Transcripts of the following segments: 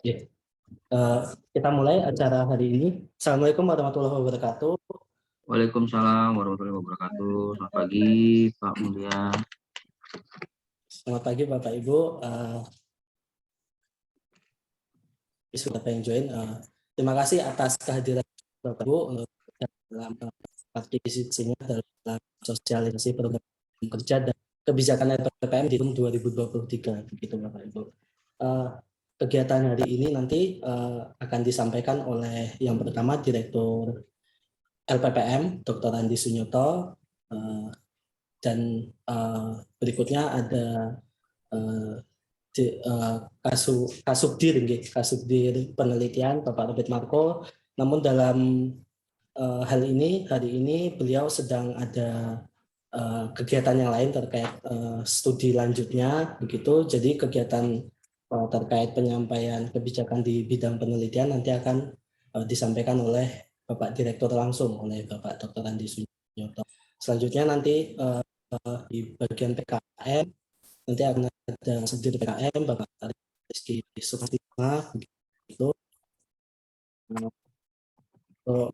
Ya. Kita mulai acara hari ini. Assalamualaikum warahmatullahi wabarakatuh. Waalaikumsalam warahmatullahi wabarakatuh. Selamat pagi, Pak Mulia. Selamat pagi Bapak Ibu. Sudah yang join. Terima kasih atas kehadiran Bapak Ibu dalam partisipasinya dalam sosialisasi program kerja dan kebijakan LPPM di tahun 2023. Begitu Bapak Ibu. Kegiatan hari ini nanti akan disampaikan oleh yang pertama Direktur LPPM Dr. Andi Sunyoto, dan berikutnya ada Kasubdir Penelitian Bapak Robert Marco. Namun dalam hari ini beliau sedang ada kegiatan yang lain terkait studi lanjutnya begitu. Jadi kegiatan terkait penyampaian kebijakan di bidang penelitian nanti akan disampaikan oleh Bapak Direktur langsung oleh Bapak Dr. Andi Sunyoto. Selanjutnya nanti di bagian PKM nanti akan ada subdir PKM Bapak Rizky Sukatima gitu. Untuk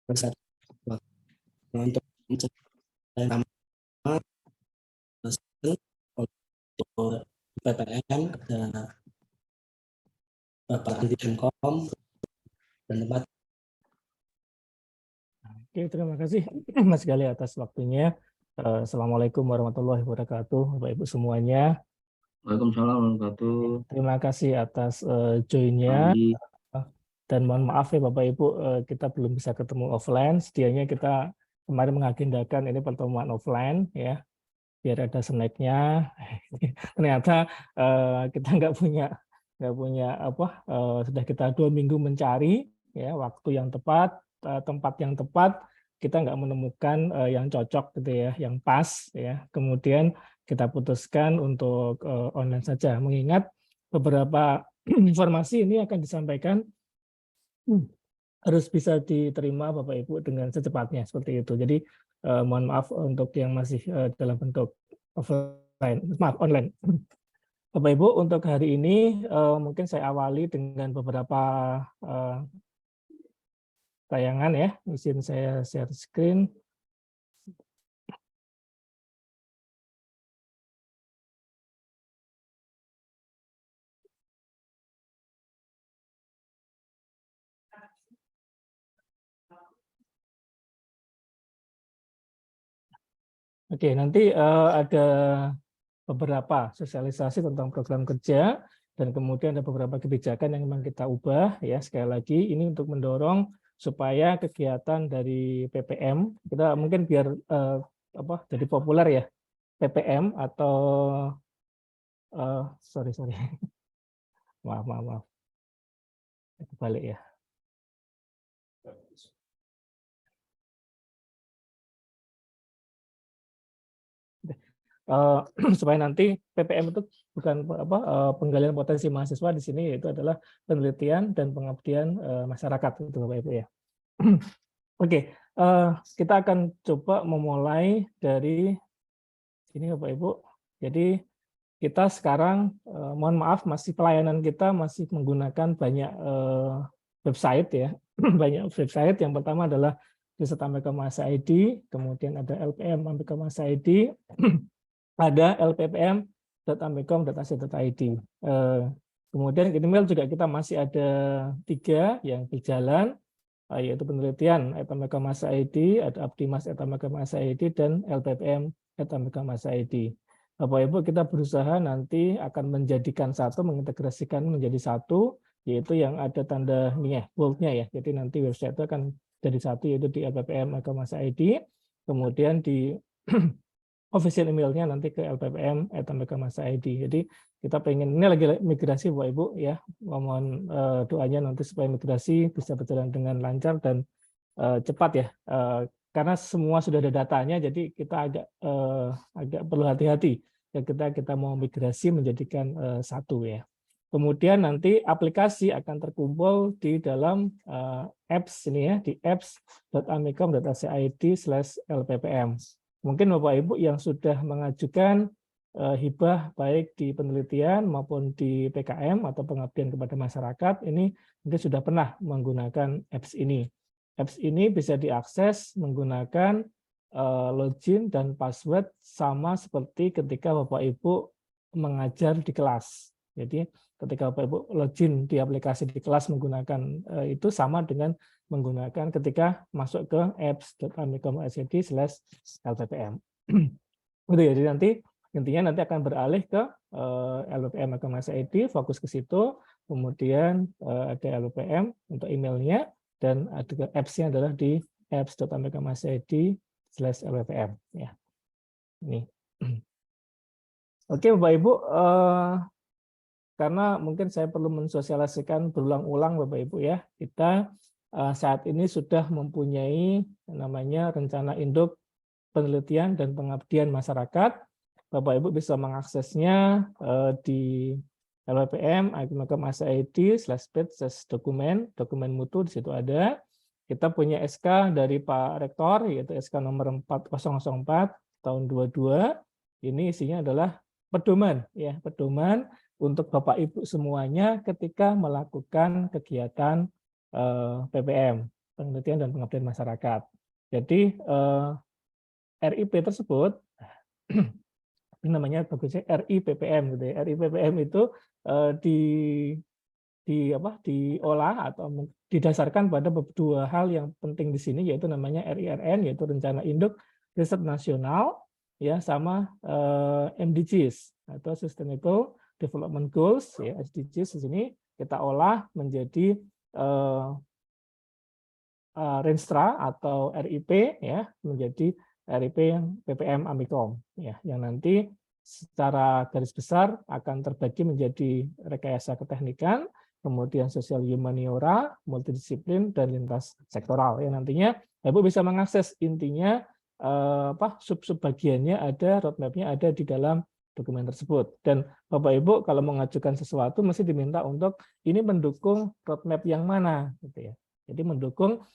mencari PPM dan Bapak Andi Menkom dan tempat. Oke, terima kasih Mas Gali atas waktunya. Assalamualaikum warahmatullahi wabarakatuh, Bapak Ibu semuanya. Waalaikumsalam warahmatullahi wabarakatuh. Terima kasih atas join-nya. Dan mohon maaf ya Bapak Ibu, kita belum bisa ketemu offline. Sedianya kita kemarin mengagendakan ini pertemuan offline ya, biar ada snack-nya. Ternyata kita nggak punya sudah kita 2 minggu mencari ya waktu yang tepat, tempat yang tepat, kita nggak menemukan yang cocok gitu ya, yang pas ya. Kemudian kita putuskan untuk online saja, mengingat beberapa informasi ini akan disampaikan harus bisa diterima Bapak Ibu dengan secepatnya seperti itu. Jadi mohon maaf untuk yang masih dalam bentuk online. Bapak Ibu, untuk hari ini mungkin saya awali dengan beberapa tayangan ya. Izin saya share screen. Oke, nanti ada beberapa sosialisasi tentang program kerja dan kemudian ada beberapa kebijakan yang memang kita ubah ya. Sekali lagi ini untuk mendorong supaya kegiatan dari PPM kita mungkin biar jadi populer ya, PPM atau sorry maaf balik ya. Supaya nanti PPM itu bukan penggalian potensi mahasiswa di sini, yaitu adalah penelitian dan pengabdian masyarakat itu Bapak Ibu ya. Oke, kita akan coba memulai dari ini Bapak Ibu. Jadi kita sekarang mohon maaf masih pelayanan kita masih menggunakan banyak website ya. Banyak website. Yang pertama adalah Riset Ambeka Masa ID, kemudian ada LPM Ambeka Masa ID, ada lppm.ambecom.ac.id. Kemudian email juga kita masih ada 3 yang berjalan, yaitu penelitian @ambecom.ac.id, ada abdimas@ambecom.ac.id, dan lppm@ambecom.ac.id. Bapak Ibu, kita berusaha nanti akan menjadikan satu, mengintegrasikan menjadi satu, yaitu yang ada tanda ini ya, bold-nya ya. Jadi nanti website itu akan jadi satu, yaitu di lppm.ambecom.ac.id, kemudian di official emailnya nanti ke lppm@ambecom.ac.id. Jadi kita pengen, ini lagi migrasi Bapak Ibu ya, mohon doanya nanti supaya migrasi bisa berjalan dengan lancar dan cepat ya, karena semua sudah ada datanya, jadi kita agak perlu hati-hati ya, kita mau migrasi menjadikan satu ya. Kemudian nanti aplikasi akan terkumpul di dalam apps ini ya, di apps.ambecom.ac.id/lppm. Mungkin Bapak Ibu yang sudah mengajukan hibah baik di penelitian maupun di PKM atau pengabdian kepada masyarakat, ini mungkin sudah pernah menggunakan apps ini. Apps ini bisa diakses menggunakan login dan password sama seperti ketika Bapak Ibu mengajar di kelas. Jadi ketika Bapak Ibu login di aplikasi di kelas menggunakan itu sama dengan menggunakan ketika masuk ke apps.amikom.id/lppm. Gitu ya, jadi nanti intinya nanti akan beralih ke LPPM Amikom ID, fokus ke situ, kemudian ada LPPM untuk emailnya, dan ada apps-nya adalah di apps.amikom.id/lppm. Ya. Ini. Oke, Bapak Ibu, karena mungkin saya perlu mensosialisasikan berulang-ulang, Bapak Ibu ya, kita saat ini sudah mempunyai namanya rencana induk penelitian dan pengabdian masyarakat. Bapak Ibu bisa mengaksesnya di LPPM amikom.id/page/dokumen, dokumen mutu di situ ada. Kita punya SK dari Pak Rektor, yaitu SK nomor 4004 tahun 22. Ini isinya adalah pedoman, ya, pedoman untuk Bapak Ibu semuanya ketika melakukan kegiatan PPM, penelitian dan pengabdian masyarakat. Jadi RIP tersebut namanya bagusnya RIPPM gitu ya. RIPPM itu diolah atau didasarkan pada dua hal yang penting di sini, yaitu namanya RIRN, yaitu rencana induk riset nasional, ya, sama MDGs atau Sustainable Development Goals, ya, SDGs. Di sini kita olah menjadi Renstra atau RIP, ya, menjadi RIP yang PPM Amikom, ya, yang nanti secara garis besar akan terbagi menjadi rekayasa keteknikan, kemudian sosial humaniora, multidisiplin, dan lintas sektoral. Yang nantinya Ibu bisa mengakses intinya sub-sub bagiannya ada, roadmap-nya ada di dalam dokumen tersebut. Dan Bapak Ibu kalau mengajukan sesuatu mesti diminta untuk ini mendukung roadmap yang mana, gitu ya. Jadi mendukung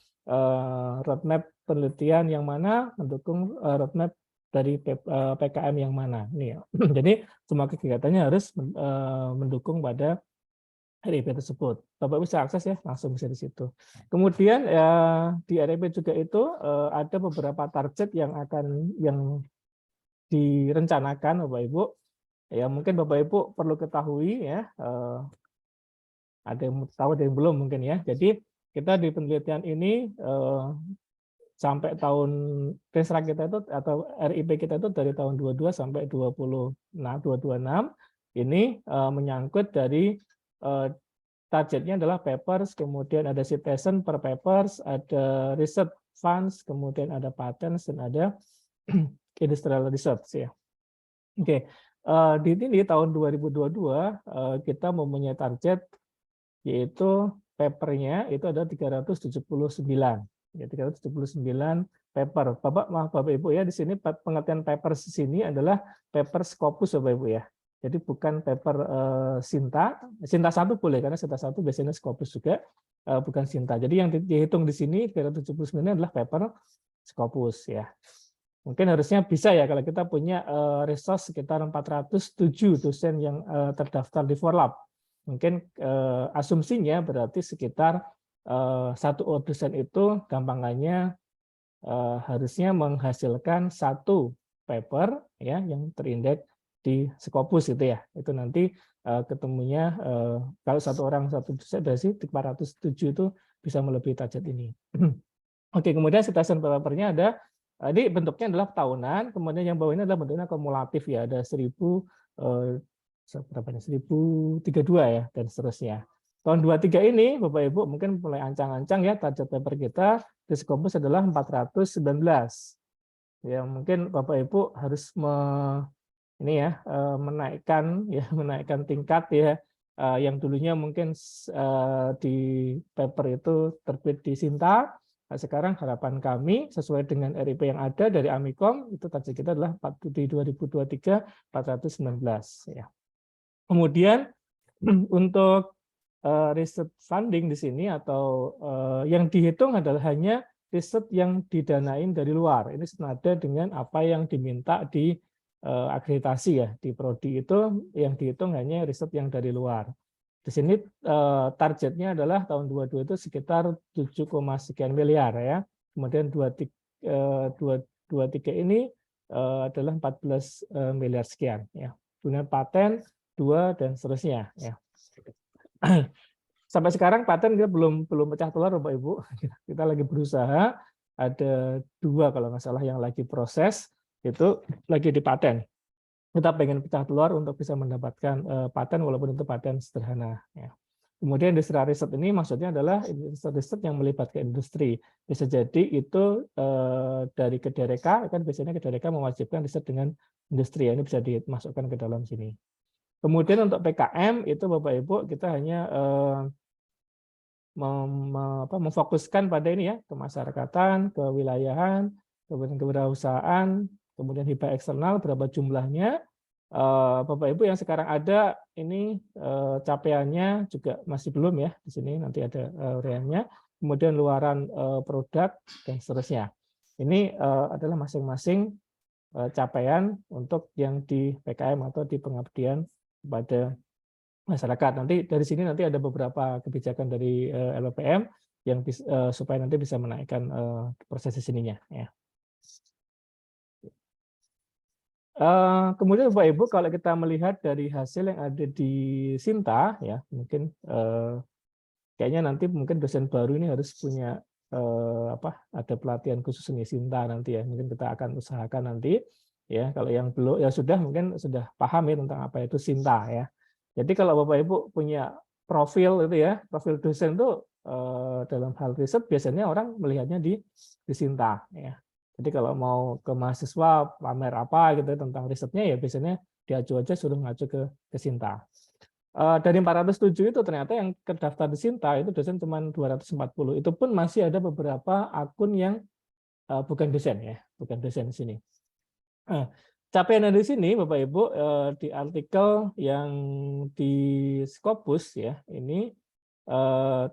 roadmap penelitian yang mana, mendukung roadmap dari PKM yang mana. Ini ya. Jadi semua kegiatannya harus mendukung pada RIP tersebut. Bapak bisa akses ya, langsung bisa di situ. Kemudian ya, di RIP juga itu ada beberapa target yang direncanakan Bapak Ibu. Ya mungkin Bapak Ibu perlu ketahui ya, ada yang tahu ada yang belum mungkin ya. Jadi kita di penelitian ini sampai tahun Resra kita itu atau RIP kita itu dari tahun 22 sampai 226 ini menyangkut dari targetnya adalah papers, kemudian ada citation per papers, ada research funds, kemudian ada patents, dan ada industrial research ya. Oke, di tahun 2022 kita mempunyai target yaitu papernya itu ada 379. Ya, 379 paper. Bapak Ibu ya, di sini pengertian paper di sini adalah paper Scopus Bapak Ibu ya. Jadi bukan paper Sinta 1 boleh karena Sinta 1 biasanya Scopus juga, bukan Sinta. Jadi yang dihitung di sini 379 adalah paper Scopus ya. Mungkin harusnya bisa ya kalau kita punya resource sekitar 407 dosen yang terdaftar di Forlab. Mungkin asumsinya berarti sekitar satu dosen itu gampangannya harusnya menghasilkan satu paper ya yang terindeks di Scopus itu ya. Itu nanti ketemunya kalau satu orang satu dosen dari 407 itu bisa melebihi target ini. Oke, kemudian citation papernya ada. Jadi bentuknya adalah tahunan, kemudian yang bawah ini adalah bentuknya kumulatif ya, ada 1032 ya, dan seterusnya. Tahun 23 ini, Bapak Ibu mungkin mulai ancang-ancang ya, target paper kita di Scopus adalah 419. Ya, mungkin Bapak Ibu harus menaikkan tingkat ya, yang dulunya mungkin di paper itu terbit di Sinta. Nah, sekarang harapan kami sesuai dengan RIP yang ada dari Amikom itu target kita adalah di 2023 419 ya. Kemudian untuk riset funding di sini atau yang dihitung adalah hanya riset yang didanain dari luar. Ini senada dengan apa yang diminta di akreditasi ya di prodi itu yang dihitung hanya riset yang dari luar. Di sini targetnya adalah tahun 22 itu sekitar 7, sekian miliar ya. Kemudian 23 ini adalah 14 miliar sekian ya. Kemudian paten 2 dan seterusnya ya. Sampai sekarang paten kita belum pecah telur Bapak Ibu. Kita lagi berusaha, ada 2 kalau nggak salah yang lagi proses, itu lagi di paten. Kita pengen pecah telur untuk bisa mendapatkan paten walaupun itu paten sederhana. Ya. Kemudian industrial riset ini maksudnya adalah riset yang melibatkan industri. Bisa jadi itu dari Kedereka, kan biasanya Kedereka mewajibkan riset dengan industri. Ini bisa dimasukkan ke dalam sini. Kemudian untuk PKM itu Bapak Ibu kita hanya memfokuskan pada ini ya, kemasyarakatan, kewilayahan, kemudian kewirausahaan, kemudian hibah eksternal berapa jumlahnya. Bapak Ibu yang sekarang ada ini capaiannya juga masih belum ya, di sini nanti ada uraiannya. Kemudian luaran produk dan seterusnya. Ini adalah masing-masing capaian untuk yang di PKM atau di pengabdian kepada masyarakat. Nanti dari sini nanti ada beberapa kebijakan dari LPPM yang supaya nanti bisa menaikkan proses di sininya. Ya. Kemudian Bapak Ibu kalau kita melihat dari hasil yang ada di Sinta, ya mungkin kayaknya nanti mungkin dosen baru ini harus punya ada pelatihan khusus nih Sinta nanti ya. Mungkin kita akan usahakan nanti ya. Kalau yang belum ya sudah mungkin sudah paham ya tentang apa itu Sinta ya. Jadi kalau Bapak Ibu punya profil itu ya, profil dosen itu dalam hal riset biasanya orang melihatnya di Sinta ya. Jadi kalau mau ke mahasiswa pamer apa gitu tentang risetnya ya biasanya diaju aja suruh ngacu ke Sinta. Dari 407 itu ternyata yang terdaftar di Sinta itu dosen cuma 240. Itu pun masih ada beberapa akun yang bukan dosen ya, bukan dosen di sini. Capaian di sini Bapak Ibu di artikel yang di Scopus ya, ini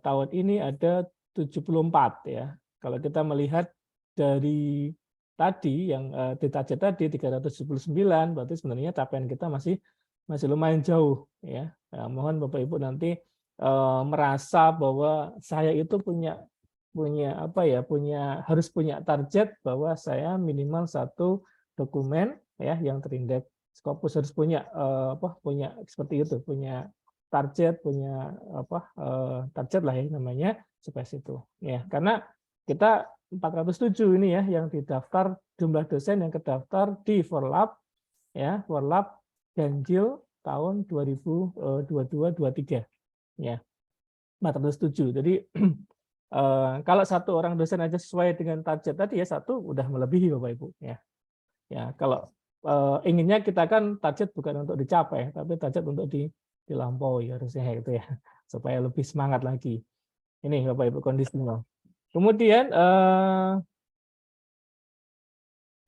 tahun ini ada 74 ya. Kalau kita melihat dari tadi yang di target tadi 379, berarti sebenarnya capaian kita masih lumayan jauh ya. Nah, mohon Bapak Ibu nanti merasa bahwa saya itu harus punya target bahwa saya minimal 1 dokumen ya yang terindeks Scopus, harus punya punya seperti itu, punya target, punya target lah ya namanya supaya situ ya. Karena kita 407 ini ya yang didaftar jumlah dosen yang kedaftar di Forlab ya, Forlab ganjil tahun 2022-23 ya. 407. Jadi kalau 1 orang dosen aja sesuai dengan target tadi ya 1 udah melebihi Bapak Ibu ya. Ya, kalau inginnya kita kan target bukan untuk dicapai, tapi target untuk dilampaui harusnya itu ya, supaya lebih semangat lagi. Ini Bapak Ibu kondisinya. Kemudian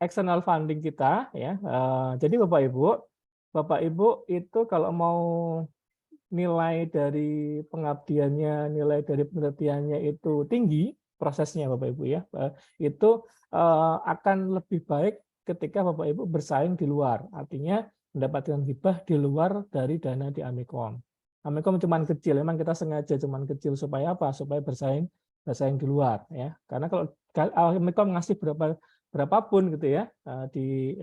external funding kita ya. Jadi Bapak Ibu itu kalau mau nilai dari pengabdiannya, nilai dari penelitiannya itu tinggi prosesnya Bapak Ibu ya, itu akan lebih baik ketika Bapak Ibu bersaing di luar, artinya mendapatkan hibah di luar dari dana di Amikom. Amikom cuma kecil, memang kita sengaja cuma kecil supaya apa? Supaya bersaing di luar ya. Karena kalau Amikom ngasih berapapun gitu ya di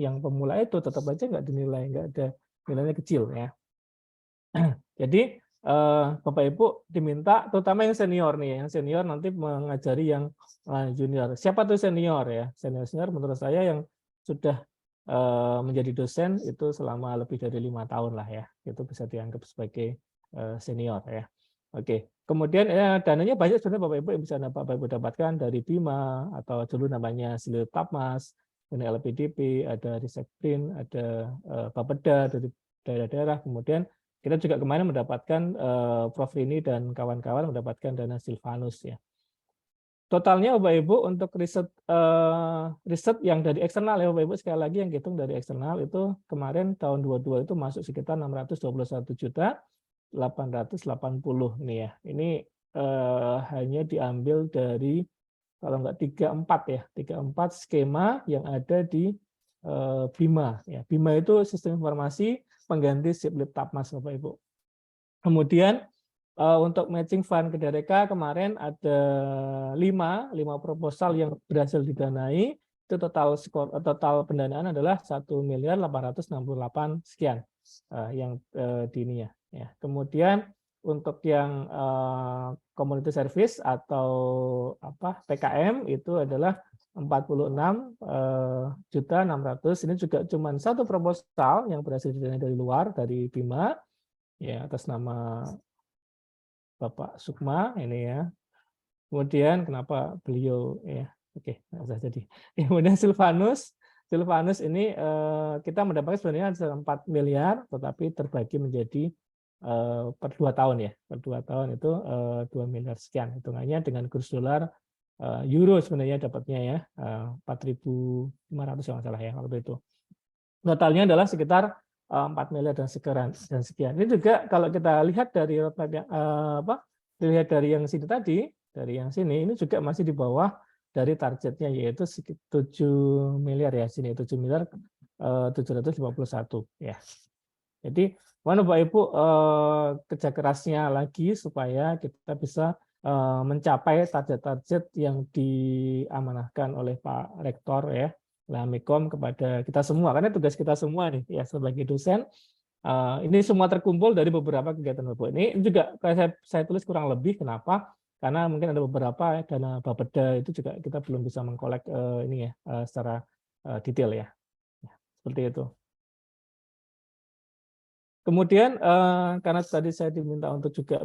yang pemula itu tetap aja nggak dinilai, nggak ada nilainya kecil ya. Jadi Bapak Ibu diminta, terutama yang senior nih, yang senior nanti mengajari yang junior. Siapa tuh senior ya? Senior menurut saya yang sudah menjadi dosen itu selama lebih dari 5 tahun lah ya, itu bisa dianggap sebagai senior ya. Oke, kemudian dananya banyak sebenarnya Bapak Ibu yang bisa Bapak Ibu dapatkan dari Bima atau dulu namanya Silil Tapmas, dari LPDP, ada Risekprin, ada Bapeda dari daerah-daerah, kemudian kita juga kemarin mendapatkan Prof. Rini dan kawan-kawan mendapatkan dana Silvanus ya. Totalnya Bapak Ibu untuk riset yang dari eksternal ya Bapak Ibu, sekali lagi yang hitung dari eksternal itu kemarin tahun 22 itu masuk sekitar 621.880 nih ya. Ini hanya diambil dari kalau enggak 34 ya, 34 skema yang ada di BIMA. Ya, BIMA itu sistem informasi pengganti Shiplip Tapmas, Bapak Ibu. Kemudian untuk matching fund ke DRK kemarin ada 5 proposal yang berhasil didanai. Itu total pendanaan adalah 1.868 sekian yang di ini ya. Kemudian untuk yang community service atau PKM itu adalah 46.600.000. Ini juga cuma satu proposal yang berhasil didanai dari luar, dari BIMA ya, atas nama Bapak Sukma ini ya. Kemudian kenapa beliau ya, oke, nggak usah jadi. Kemudian Silvanus ini kita mendapatkan sebenarnya 4 miliar, tetapi terbagi menjadi per 2 tahun ya. Per 2 tahun itu 2 miliar sekian. Hitungannya dengan kurs dolar euro sebenarnya dapatnya ya 4.500 kalau nggak salah ya waktu itu. Totalnya adalah sekitar 4 miliar dan sekian. Ini juga kalau kita lihat dari roadmap yang dilihat dari yang sini tadi, dari yang sini ini juga masih di bawah dari targetnya, yaitu 7 miliar ya, sini 7 miliar 751 ya. Jadi mohon Bapak Ibu kerja kerasnya lagi supaya kita bisa mencapai target-target yang diamanahkan oleh Pak Rektor ya, Amikom kepada kita semua, karena tugas kita semua nih ya sebagai dosen. Ini semua terkumpul dari beberapa kegiatan Bapak. Ini juga saya tulis kurang lebih, kenapa? Karena mungkin ada beberapa dana Bapeda itu juga kita belum bisa mengkolek ini ya secara detail ya. Seperti itu. Kemudian karena tadi saya diminta untuk juga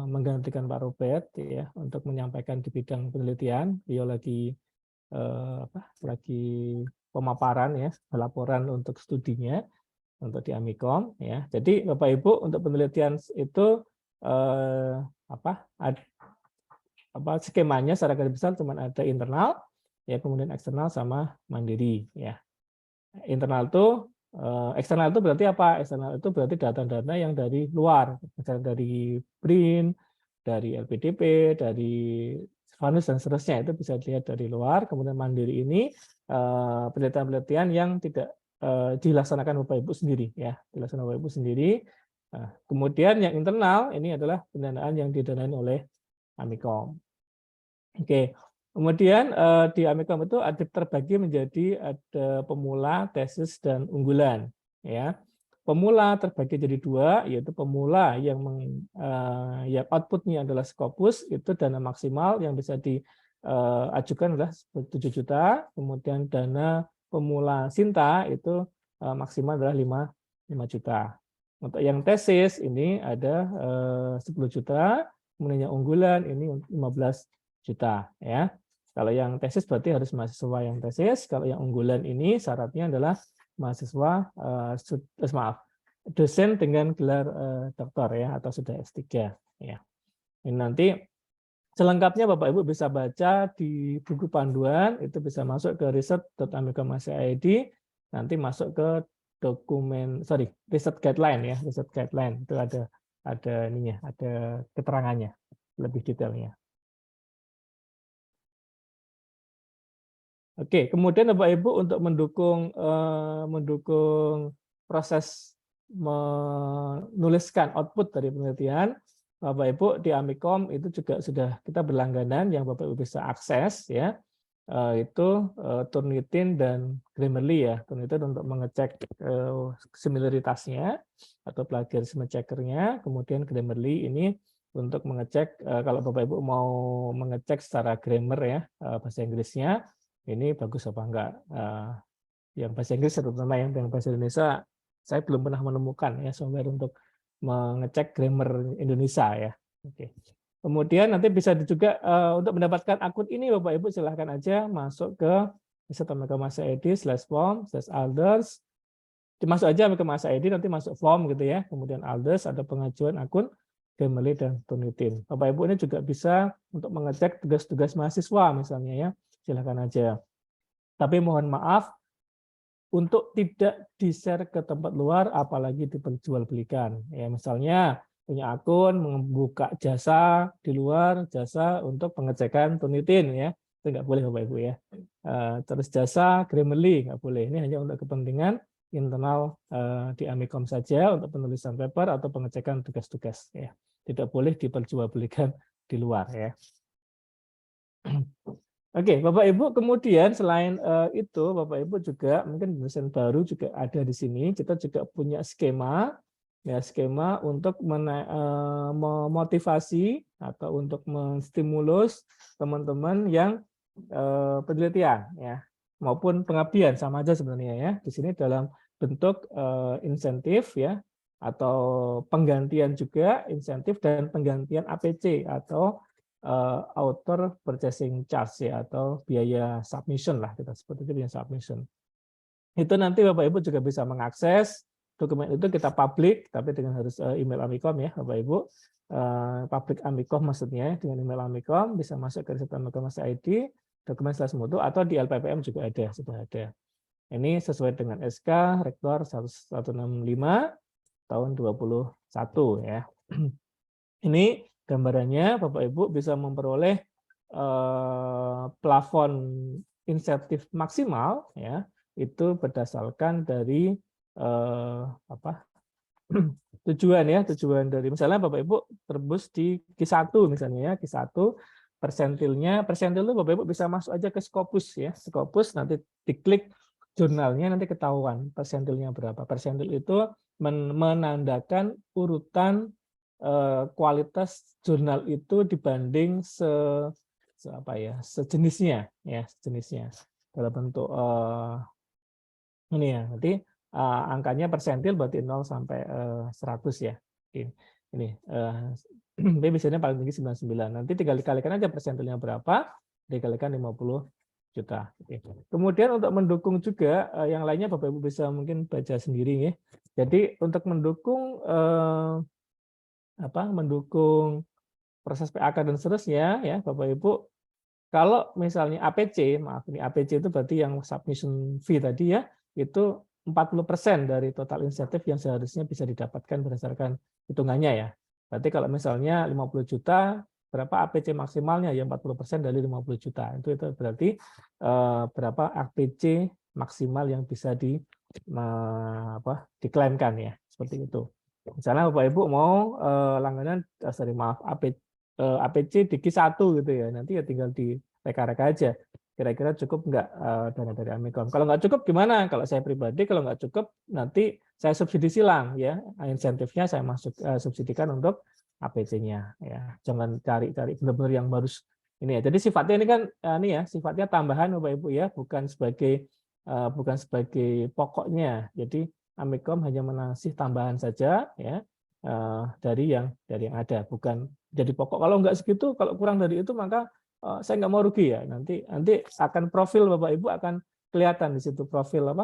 menggantikan Pak Robert ya untuk menyampaikan di bidang penelitian, beliau lagi pemaparan ya, laporan untuk studinya untuk di Amikom ya. Jadi Bapak Ibu untuk penelitian itu skemanya secara garis besar cuma ada internal ya, kemudian eksternal sama mandiri ya. Internal itu eksternal itu berarti apa? Eksternal itu berarti data-data yang dari luar, misalnya dari BRIN, dari LPDP, dari Silvanus dan seterusnya, itu bisa dilihat dari luar. Kemudian mandiri ini penelitian-penelitian yang tidak dilaksanakan Bapak Ibu sendiri ya, dilaksanakan Bapak Ibu sendiri. Kemudian yang internal ini adalah pendanaan yang didanai oleh Amikom. Oke. Kemudian di Amikom itu ada terbagi menjadi ada pemula, tesis, dan unggulan. Ya, pemula terbagi jadi 2, yaitu pemula yang yang outputnya adalah Scopus, itu dana maksimal yang bisa diajukan adalah 7 juta. Kemudian dana pemula Sinta itu maksimal adalah 5 juta. Untuk yang tesis ini ada 10 juta. Kemudian yang unggulan ini 15 juta ya. Kalau yang tesis berarti harus mahasiswa yang tesis. Kalau yang unggulan ini syaratnya adalah mahasiswa dosen dengan gelar doktor ya, atau sudah S3 ya. Ini nanti selengkapnya Bapak Ibu bisa baca di buku panduan, itu bisa masuk ke riset.amikom.id, nanti masuk ke dokumen riset guideline ya, riset guideline itu ada ininya, ada keterangannya lebih detailnya. Oke, kemudian Bapak Ibu untuk mendukung proses menuliskan output dari penelitian, Bapak Ibu di Amikom itu juga sudah kita berlangganan yang Bapak Ibu bisa akses ya, itu Turnitin dan Grammarly ya. Turnitin untuk mengecek similaritasnya atau plagiarisme checkernya, kemudian Grammarly ini untuk mengecek kalau Bapak Ibu mau mengecek secara grammar ya, bahasa Inggrisnya ini bagus apa enggak. Yang bahasa Inggris terutama yang bahasa Indonesia saya belum pernah menemukan ya software untuk mengecek grammar Indonesia ya. Oke. Kemudian nanti bisa juga untuk mendapatkan akun ini Bapak Ibu silahkan aja masuk ke riset.amikom.id/form/alders. Masuk aja Amikom.id, nanti masuk form gitu ya. Kemudian alders ada pengajuan akun Grammarly dan Turnitin. Bapak Ibu ini juga bisa untuk mengecek tugas-tugas mahasiswa misalnya ya. Silahkan aja. Tapi mohon maaf untuk tidak di-share ke tempat luar, apalagi diperjualbelikan. Ya, misalnya punya akun membuka jasa di luar, jasa untuk pengecekan Turnitin ya, itu nggak boleh Bapak Ibu ya. Terus jasa Grammarly nggak boleh. Ini hanya untuk kepentingan internal di Amikom saja untuk penulisan paper atau pengecekan tugas-tugas. Ya. Tidak boleh diperjualbelikan di luar. Ya. Oke, Bapak Ibu, kemudian selain itu, Bapak Ibu juga mungkin dosen baru juga ada di sini. Kita juga punya skema, ya skema untuk memotivasi atau untuk menstimulus teman-teman yang penelitian, ya maupun pengabdian sama aja sebenarnya ya. Di sini dalam bentuk insentif ya atau penggantian juga insentif dan penggantian APC atau author purchasing charge ya atau biaya submission lah kita sebut itu biaya submission. Itu nanti Bapak Ibu juga bisa mengakses dokumen itu kita publik tapi dengan harus email Amikom ya Bapak Ibu. Public Amikom maksudnya dengan email Amikom bisa masuk ke riset Amikom Masa ID, dokumen selas mutu atau di LPPM juga ada sudah ada. Ini sesuai dengan SK Rektor 165 tahun 21 ya. Ini gambarannya Bapak Ibu bisa memperoleh plafon insentif maksimal ya itu berdasarkan dari tujuan dari misalnya Bapak Ibu terbus di Q1 misalnya ya Q1 persentil itu Bapak Ibu bisa masuk aja ke Scopus ya Scopus nanti diklik jurnalnya nanti ketahuan persentilnya berapa. Persentil itu menandakan urutan kualitas jurnal itu dibanding sejenisnya ya sejenisnya dalam bentuk ini ya nanti angkanya persentil berarti 0 sampai 100 ya ini biasanya paling tinggi 99 nanti tinggal dikalikan aja persentilnya berapa dikalikan 50 juta. Kemudian untuk mendukung juga yang lainnya Bapak Ibu bisa mungkin baca sendiri ya. Jadi untuk mendukung mendukung proses PAK dan seterusnya ya Bapak Ibu kalau misalnya APC maaf ini APC itu berarti yang submission fee tadi ya itu 40% dari total insentif yang seharusnya bisa didapatkan berdasarkan hitungannya ya berarti kalau misalnya 50 juta berapa APC maksimalnya ya 40% dari 50 juta itu berarti berapa APC maksimal yang bisa diklaimkan ya seperti itu. Misalnya Bapak Ibu mau langganan APC di Q1 gitu ya, nanti ya tinggal direka-reka aja. Kira-kira cukup nggak dana dari Amikom? Kalau nggak cukup gimana? Kalau saya pribadi kalau nggak cukup nanti saya subsidi silang ya, insentifnya saya subsidikan untuk APC-nya ya. Jangan cari-cari benar-benar yang baru ini ya. Jadi sifatnya ini kan sifatnya tambahan Bapak Ibu ya, bukan sebagai pokoknya. Jadi Amikom hanya mengasih tambahan saja ya dari yang ada, bukan jadi pokok. Kalau nggak segitu, kalau kurang dari itu maka saya nggak mau rugi ya. Nanti akan profil Bapak Ibu akan kelihatan di situ profil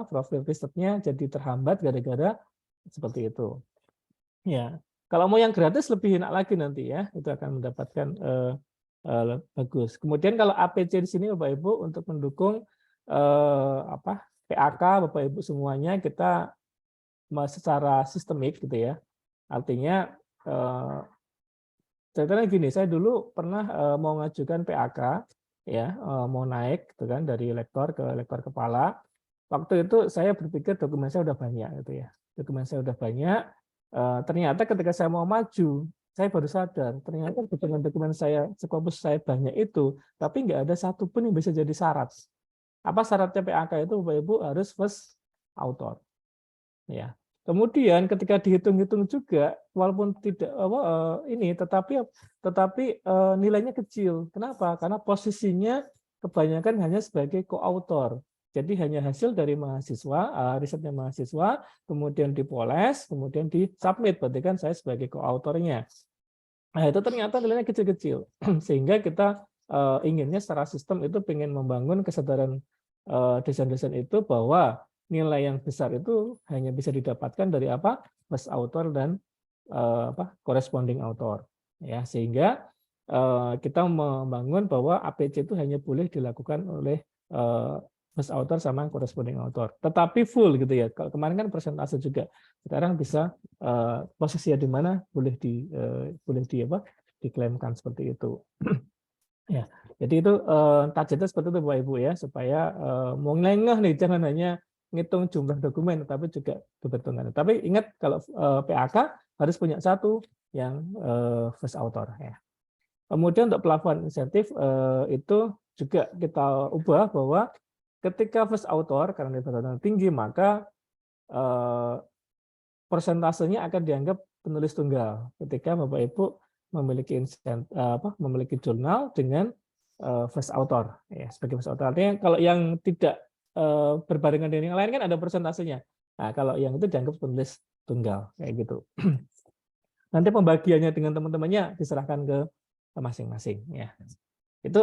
risetnya jadi terhambat gara-gara seperti itu. Ya, kalau mau yang gratis lebih enak lagi nanti ya, itu akan mendapatkan bagus. Kemudian kalau APC di sini Bapak Ibu untuk mendukung PAK Bapak Ibu semuanya kita secara sistemik gitu ya. Artinya ceritanya gini, saya dulu pernah mau ngajukan PAK ya, mau naik gitu kan dari lektor ke lektor kepala. Waktu itu saya berpikir dokumen saya udah banyak gitu ya. Dokumen saya udah banyak. Ternyata ketika saya mau maju, saya baru sadar ternyata dokumen saya Scopus saya banyak itu, tapi nggak ada satupun yang bisa jadi syarat. Apa syaratnya PAK itu Bapak Ibu harus first author. Ya. Kemudian ketika dihitung-hitung juga walaupun tidak tetapi nilainya kecil. Kenapa? Karena posisinya kebanyakan hanya sebagai koautor. Jadi hanya hasil dari mahasiswa, risetnya mahasiswa, kemudian dipoles, kemudian disubmit, berarti kan saya sebagai koautornya. Nah, itu ternyata nilainya kecil-kecil. Sehingga kita inginnya secara sistem itu ingin membangun kesadaran dosen-dosen itu bahwa nilai yang besar itu hanya bisa didapatkan dari first author dan corresponding author ya sehingga kita membangun bahwa APC itu hanya boleh dilakukan oleh first author sama corresponding author tetapi full gitu ya. Kalau kemarin kan persentase juga, sekarang bisa posisinya di mana boleh diklaimkan seperti itu. Ya, Jadi itu targetnya seperti itu Bapak Ibu ya, supaya mau ngelengah nih, jangan hanya ngitung jumlah dokumen, tapi juga kebetulan. Tapi ingat kalau PAK harus punya satu yang first author ya. Kemudian untuk plafon insentif itu juga kita ubah bahwa ketika first author karena nilai tinggi, maka persentasenya akan dianggap penulis tunggal ketika Bapak Ibu memiliki memiliki jurnal dengan first author ya, sebagai first author. Artinya kalau yang tidak berbarengan dengan yang lain kan ada persentasenya. Nah, kalau yang itu dianggap penulis tunggal kayak gitu. Nanti pembagiannya dengan teman-temannya diserahkan ke masing-masing ya. Itu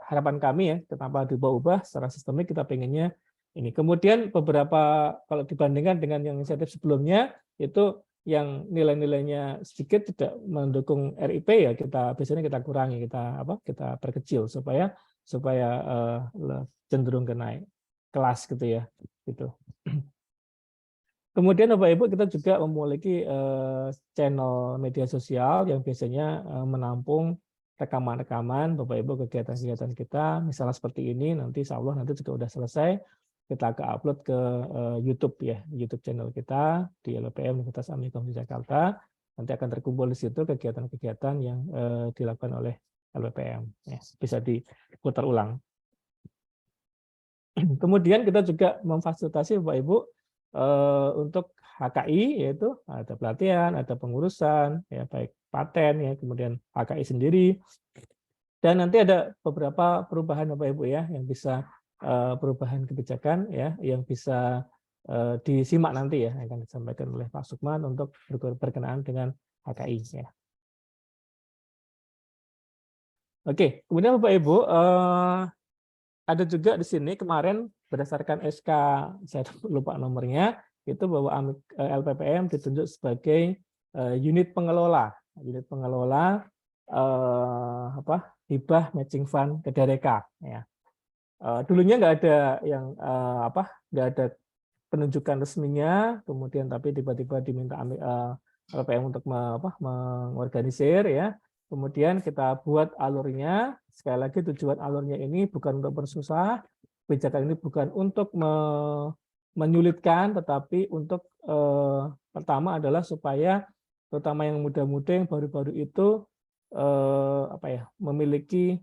harapan kami ya, kenapa diubah-ubah secara sistemik kita pengennya ini. Kemudian beberapa kalau dibandingkan dengan yang insentif sebelumnya itu yang nilai-nilainya sedikit tidak mendukung RIP ya kita biasanya kita kurangi, kita perkecil supaya cenderung ke naik kelas gitu ya gitu. Kemudian Bapak Ibu kita juga memiliki channel media sosial yang biasanya menampung rekaman-rekaman Bapak Ibu kegiatan-kegiatan kita, misalnya seperti ini nanti insya Allah nanti juga sudah selesai kita upload ke YouTube ya, YouTube channel kita di LPM Universitas Amikom di Jakarta. Nanti akan terkumpul di situ kegiatan-kegiatan yang dilakukan oleh LPM ya, bisa diputar ulang. Kemudian kita juga memfasilitasi Bapak Ibu untuk HKI, yaitu ada pelatihan, ada pengurusan, ya baik paten ya, kemudian HKI sendiri, dan nanti ada beberapa perubahan Bapak Ibu ya, yang bisa perubahan kebijakan ya, yang bisa disimak nanti ya, akan disampaikan oleh Pak Sukman untuk berkenaan dengan HKI ya. Oke, kemudian Bapak Ibu ada juga di sini kemarin berdasarkan SK, saya lupa nomornya, itu bahwa LPPM ditunjuk sebagai unit pengelola hibah matching fund Kedareka. Ya. Dulunya nggak ada yang nggak ada penunjukan resminya, kemudian tapi tiba-tiba diminta LPPM untuk mengorganisir ya. Kemudian kita buat alurnya. Sekali lagi tujuan alurnya ini bukan untuk bersusah, kebijakan ini bukan untuk menyulitkan, tetapi untuk pertama adalah supaya terutama yang muda-muda yang baru-baru itu memiliki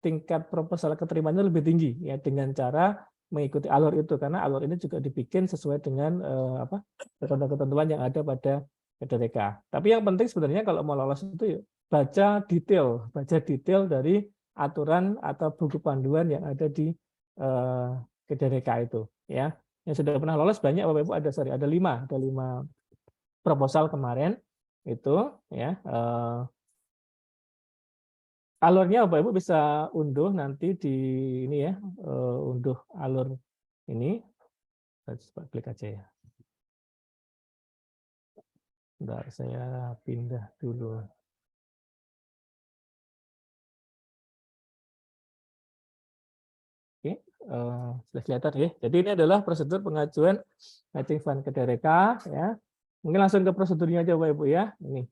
tingkat proposal keterimanya lebih tinggi ya dengan cara mengikuti alur itu, karena alur ini juga dibikin sesuai dengan ketentuan yang ada pada Kedareka. Tapi yang penting sebenarnya kalau mau lolos itu baca detail dari aturan atau buku panduan yang ada di Kedareka itu ya. Yang sudah pernah lolos banyak Bapak Ibu, ada 5 proposal kemarin itu ya. Alurnya Bapak Ibu bisa unduh nanti di ini ya, unduh alur ini. Coba klik aja ya. Bentar, saya pindah dulu. Oke, sudah kelihatan ya. Jadi ini adalah prosedur pengajuan matching fund Kedareka ya. Mungkin langsung ke prosedurnya aja Bapak Ibu ya. Ini.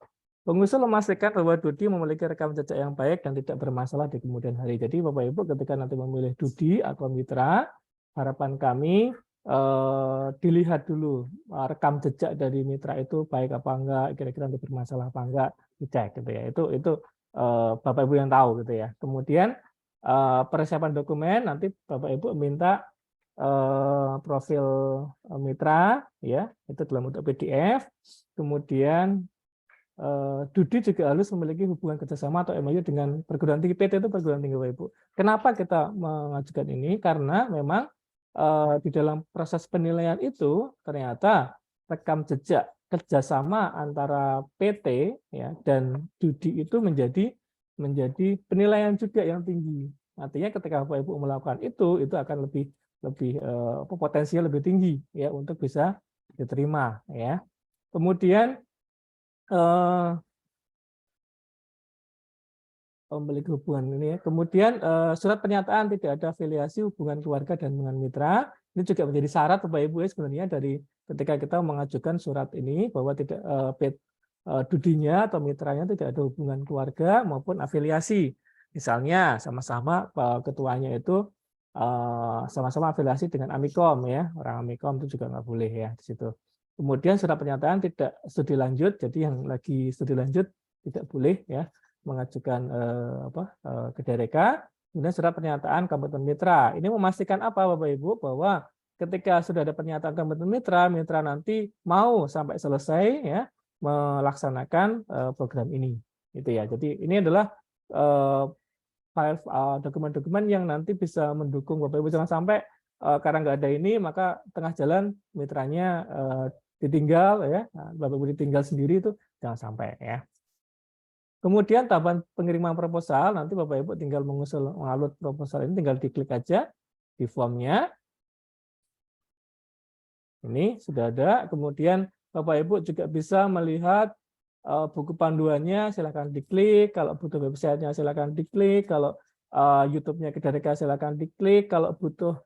Pengusul memastikan bahwa Dudi memiliki rekam jejak yang baik dan tidak bermasalah di kemudian hari. Jadi Bapak Ibu ketika nanti memilih Dudi atau mitra, harapan kami dilihat dulu rekam jejak dari mitra itu baik apa enggak, kira-kira nanti bermasalah apa enggak, dicek gitu ya. Itu Bapak Ibu yang tahu gitu ya. Kemudian persiapan dokumen nanti Bapak Ibu minta profil mitra ya, itu dalam bentuk PDF. Kemudian Dudi juga harus memiliki hubungan kerjasama atau MOU dengan perguruan tinggi. PT itu perguruan tinggi Bapak Ibu. Kenapa kita mengajukan ini? Karena memang di dalam proses penilaian itu ternyata rekam jejak kerjasama antara PT ya dan Dudi itu menjadi penilaian juga yang tinggi. Artinya ketika Bapak Ibu melakukan itu akan lebih potensial lebih tinggi ya untuk bisa diterima ya. Kemudian memiliki hubungan ini ya. Kemudian surat pernyataan tidak ada afiliasi hubungan keluarga dan dengan mitra. Ini juga menjadi syarat Bapak Ibu ya sebenarnya dari ketika kita mengajukan surat ini bahwa tidak Dudinya atau mitranya tidak ada hubungan keluarga maupun afiliasi Misalnya sama-sama ketuanya itu sama-sama afiliasi dengan Amikom ya, orang Amikom itu juga nggak boleh ya di situ. Kemudian surat pernyataan tidak studi lanjut, jadi yang lagi studi lanjut tidak boleh ya mengajukan ke DRK. Kemudian surat pernyataan komitmen mitra. Ini memastikan apa Bapak Ibu, bahwa ketika sudah ada pernyataan komitmen mitra, mitra nanti mau sampai selesai ya melaksanakan program ini. Gitu ya. Jadi ini adalah dokumen-dokumen yang nanti bisa mendukung Bapak Ibu. Jangan sampai karena nggak ada ini maka tengah jalan mitranya ditinggal ya, Bapak Ibu ditinggal sendiri, itu jangan sampai ya. Kemudian tahapan pengiriman proposal, nanti Bapak Ibu tinggal mengupload proposal ini, tinggal diklik aja di formnya. Ini sudah ada. Kemudian Bapak Ibu juga bisa melihat buku panduannya, silakan diklik. Kalau butuh websitenya silakan diklik. Kalau YouTube-nya Kedareka silakan diklik. Kalau butuh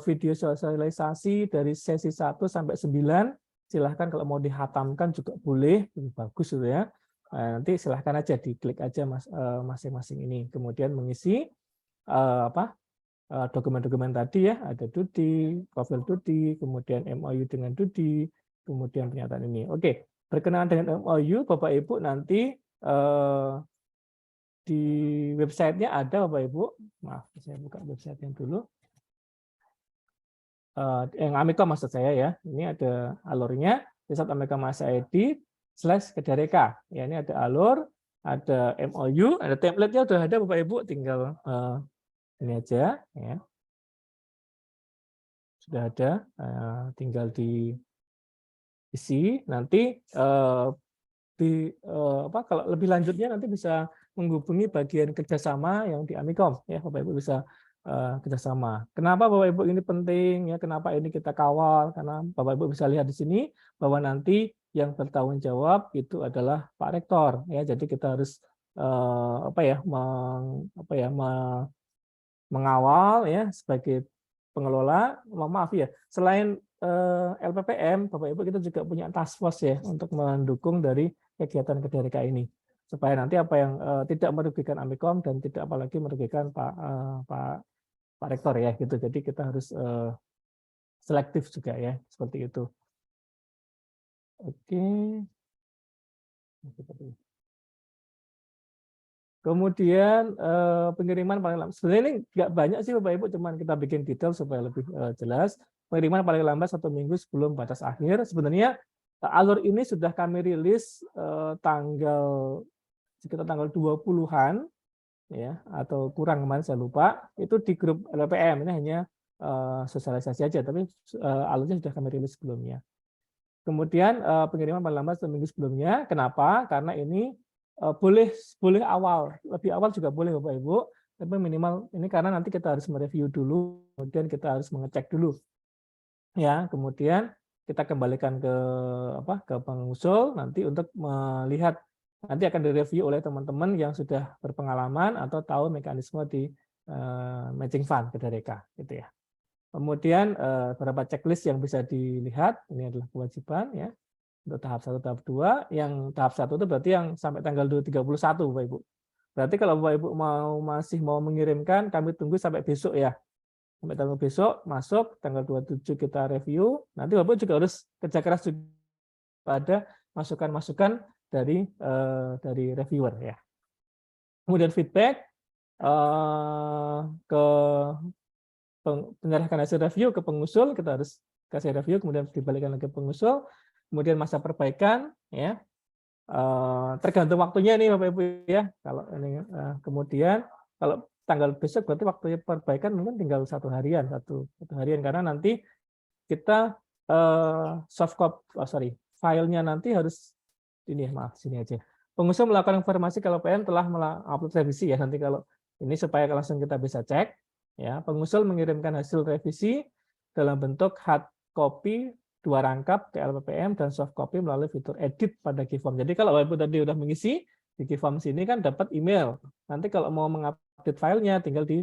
video sosialisasi dari sesi 1 sampai 9, silahkan kalau mau dihatamkan juga boleh, lebih bagus gitu ya. Nanti silahkan aja diklik aja masing-masing ini. Kemudian mengisi dokumen-dokumen tadi ya, ada Dudi, profil Dudi, kemudian MOU dengan Dudi, kemudian pernyataan ini. Oke, berkenaan dengan MOU, Bapak Ibu nanti di websitenya ada Bapak Ibu. Maaf, saya buka website yang dulu. Yang Amikom maksud saya ya. Ini ada alurnya, Riset Amikom Masa ID/Kedareka. Ya, ini ada alur, ada MOU, ada template-nya sudah ada Bapak Ibu, tinggal ini aja ya. Sudah ada, tinggal diisi. Nanti kalau lebih lanjutnya nanti bisa menghubungi bagian kerjasama yang di Amikom ya, Bapak Ibu bisa kerjasama. Kenapa Bapak Ibu ini penting ya? Kenapa ini kita kawal? Karena Bapak Ibu bisa lihat di sini bahwa nanti yang bertanggung jawab itu adalah Pak Rektor ya. Jadi kita harus mengawal ya sebagai pengelola. Maaf ya, selain LPPM, Bapak Ibu kita juga punya task force ya untuk mendukung dari kegiatan Kedareka ini, supaya nanti apa yang tidak merugikan Amikom dan tidak apalagi merugikan Pak Rektor ya gitu. Jadi kita harus selektif juga ya, seperti itu. Oke. Kemudian pengiriman paling lambat. Sebenarnya ini nggak banyak sih Bapak Ibu, cuman kita bikin detail supaya lebih jelas. Pengiriman paling lambat 1 minggu sebelum batas akhir. Sebenarnya alur ini sudah kami rilis sekitar tanggal 20-an ya, atau kurang kemarin saya lupa. Itu di grup LPM, ini hanya sosialisasi aja, tapi alurnya sudah kami rilis sebelumnya. Kemudian pengiriman paling lambat 1 minggu sebelumnya. Kenapa? Karena ini boleh awal, lebih awal juga boleh Bapak Ibu, tapi minimal ini karena nanti kita harus mereview dulu, kemudian kita harus mengecek dulu, ya. Kemudian kita kembalikan ke pengusul nanti untuk melihat, nanti akan direview oleh teman-teman yang sudah berpengalaman atau tahu mekanisme di matching fund Kedareka, gitu ya. Kemudian beberapa checklist yang bisa dilihat, ini adalah kewajiban ya. Untuk tahap 1, tahap 2, yang tahap 1 itu berarti yang sampai tanggal 31 Bapak Ibu. Berarti kalau Bapak Ibu masih mau mengirimkan, kami tunggu sampai besok ya. Sampai tanggal besok masuk, tanggal 27 kita review. Nanti Bapak juga harus kerja keras juga pada masukan-masukan dari reviewer ya. Kemudian feedback ke menyerahkan hasil review ke pengusul, kita harus kasih review, kemudian dibalikan lagi ke pengusul. Kemudian masa perbaikan ya, tergantung waktunya nih Bapak Ibu ya. Kalau ini kemudian kalau tanggal besok berarti waktunya perbaikan mungkin tinggal satu harian karena nanti kita filenya nanti harus ini ya, maaf sini aja. Pengusul melakukan informasi kalau PN telah upload revisi ya, nanti kalau ini supaya langsung kita bisa cek ya. Pengusul mengirimkan hasil revisi dalam bentuk hard copy 2 rangkap ke LPPM dan soft copy melalui fitur edit pada Keyform. Jadi kalau Bapak Ibu tadi udah mengisi di Keyform sini kan dapat email. Nanti kalau mau mengupdate filenya tinggal di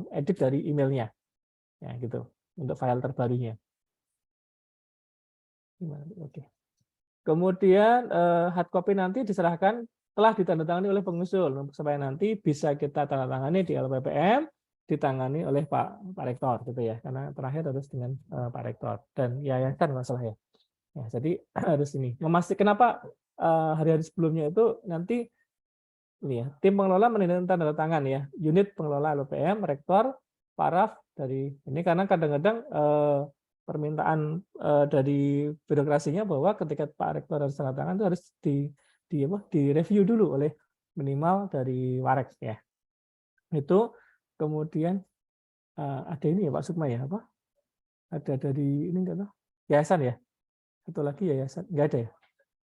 edit dari emailnya. Ya gitu, untuk file terbarunya. Oke. Kemudian hard copy nanti diserahkan telah ditandatangani oleh pengusul supaya nanti bisa kita tanda tangani di LPPM, ditangani oleh Pak Rektor gitu ya, karena terakhir harus dengan Pak Rektor dan yayasan masalah ya. Ya, jadi harus ini memastikan kenapa hari-hari sebelumnya itu nanti ini ya, tim pengelola menandatangani tanda tangan ya, unit pengelola LPM, rektor, paraf dari ini karena kadang-kadang permintaan dari birokrasinya bahwa ketika Pak Rektor harus tanda tangan itu harus direview dulu oleh minimal dari Warex ya. Itu kemudian ada ini ya Pak Sukma ya apa? Ada dari ini enggak tahu? Yayasan ya? Satu lagi yayasan enggak ada ya?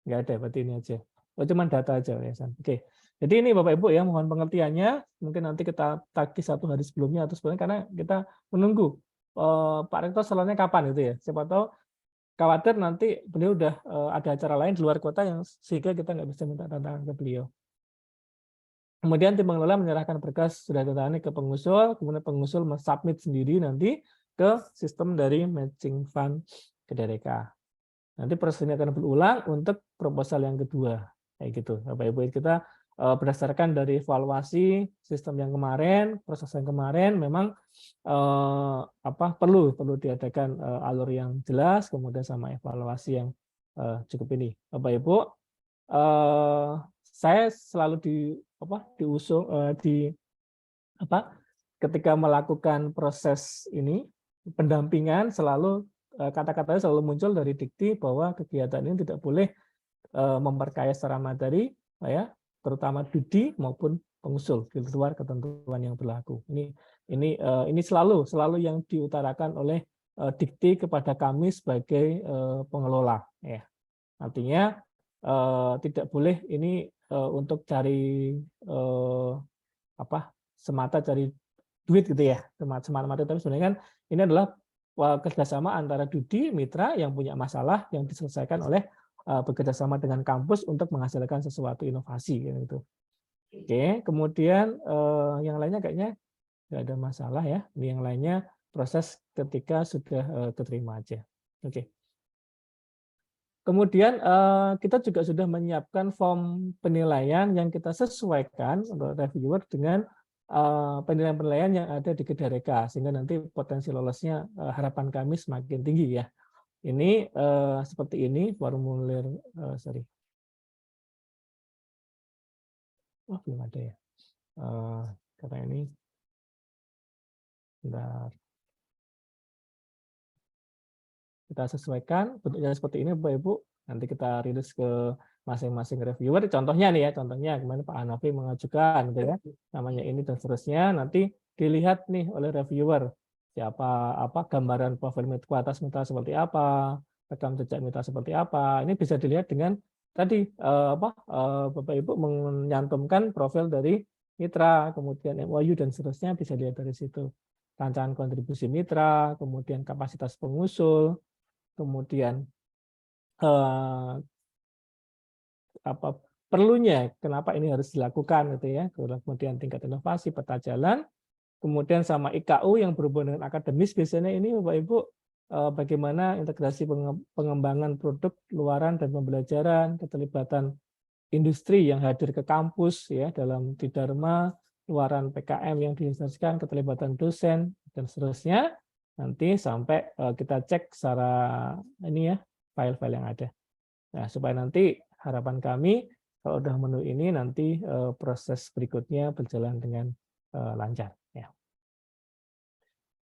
Enggak ada berarti ini aja. Oh cuman data aja yayasan. Oke. Jadi ini Bapak Ibu ya, mohon pengertiannya. Mungkin nanti kita tagih 1 hari sebelumnya atau sebelumnya karena kita menunggu Pak Rektor selesainya kapan itu ya. Siapa tahu khawatir nanti beliau udah ada acara lain di luar kota yang sehingga kita nggak bisa minta tantangan ke beliau. Kemudian tim pengelola menyerahkan berkas sudah ditangani ke pengusul, kemudian pengusul mensubmit sendiri nanti ke sistem dari matching fund ke DRK. Nanti proses ini akan berulang untuk proposal yang kedua, kayak gitu. Bapak Ibu kita berdasarkan dari evaluasi sistem yang kemarin, proses yang kemarin memang perlu diadakan alur yang jelas, kemudian sama evaluasi yang cukup ini. Bapak Ibu, saya selalu ketika melakukan proses ini pendampingan selalu kata-katanya selalu muncul dari dikti bahwa kegiatan ini tidak boleh memperkaya secara materi, ya, terutama Dudi maupun pengusul di luar ketentuan yang berlaku. Ini selalu yang diutarakan oleh dikti kepada kami sebagai pengelola. Ya. Artinya tidak boleh ini untuk cari semata cari duit gitu ya, semata-mata, tapi sebenarnya kan ini adalah kerjasama antara Dudi, mitra yang punya masalah yang diselesaikan oleh bekerjasama dengan kampus untuk menghasilkan sesuatu inovasi gitu. Oke, kemudian yang lainnya kayaknya nggak ada masalah ya. Ini yang lainnya proses ketika sudah keterima aja. Oke. Kemudian kita juga sudah menyiapkan form penilaian yang kita sesuaikan untuk reviewer dengan penilaian-penilaian yang ada di Kedareka, sehingga nanti potensi lolosnya harapan kami semakin tinggi ya. Ini seperti ini formulir, belum ada ya, karena ini, bentar. Kita sesuaikan bentuknya seperti ini Bapak Ibu, nanti kita rilis ke masing-masing reviewer. Contohnya nih ya, kemarin Pak Hanafi mengajukan gitu ya, namanya ini dan seterusnya, nanti dilihat nih oleh reviewer siapa gambaran profil kualitas mitra seperti apa, rekam jejak mitra seperti apa. Ini bisa dilihat dengan tadi Bapak Ibu menyantumkan profil dari mitra, kemudian MOU dan seterusnya bisa dilihat dari situ. Rancangan kontribusi mitra, kemudian kapasitas pengusul, kemudian perlunya kenapa ini harus dilakukan gitu ya, kemudian tingkat inovasi, peta jalan, kemudian sama IKU yang berhubungan dengan akademis biasanya ini Bapak Ibu bagaimana integrasi pengembangan produk luaran dan pembelajaran, keterlibatan industri yang hadir ke kampus ya dalam Didharma, luaran PKM yang diinstruksikan, keterlibatan dosen dan seterusnya. Nanti sampai kita cek secara ini ya file-file yang ada. Nah, supaya nanti harapan kami kalau udah menu ini nanti proses berikutnya berjalan dengan lancar ya.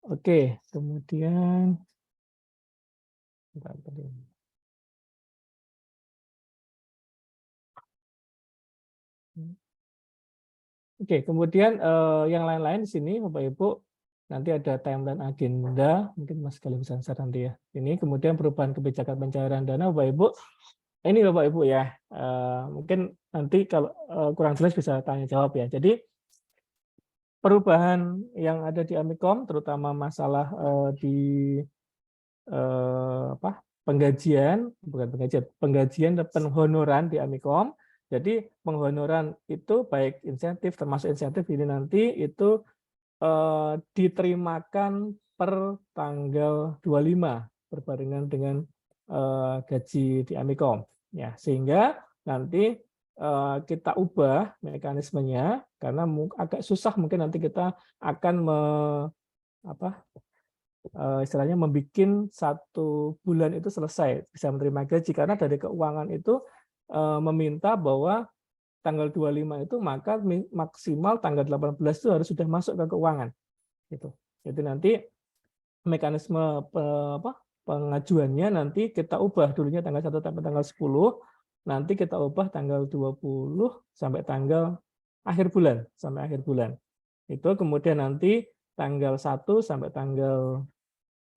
Oke, kemudian yang lain-lain di sini Bapak Ibu nanti ada timeline agenda, mungkin Mas Galih bisa share nanti ya. Ini kemudian perubahan kebijakan pencairan dana Bapak Ibu. Ini Bapak Ibu ya, mungkin nanti kalau kurang jelas bisa tanya jawab ya. Jadi perubahan yang ada di Amikom, terutama masalah di penggajian dan penghonoran di Amikom. Jadi penghonoran itu baik insentif termasuk insentif ini nanti itu diterimakan per tanggal 25 berbarengan dengan gaji di Amikom ya, sehingga nanti kita ubah mekanismenya karena agak susah, mungkin nanti kita akan istilahnya membuat 1 bulan itu selesai bisa menerima gaji, karena dari keuangan itu meminta bahwa tanggal 25 itu maka maksimal tanggal 18 itu harus sudah masuk ke keuangan gitu. Jadi nanti mekanisme pengajuannya nanti kita ubah, dulunya tanggal 1 sampai tanggal 10, nanti kita ubah tanggal 20 sampai tanggal akhir bulan, sampai akhir bulan. Itu kemudian nanti tanggal 1 sampai tanggal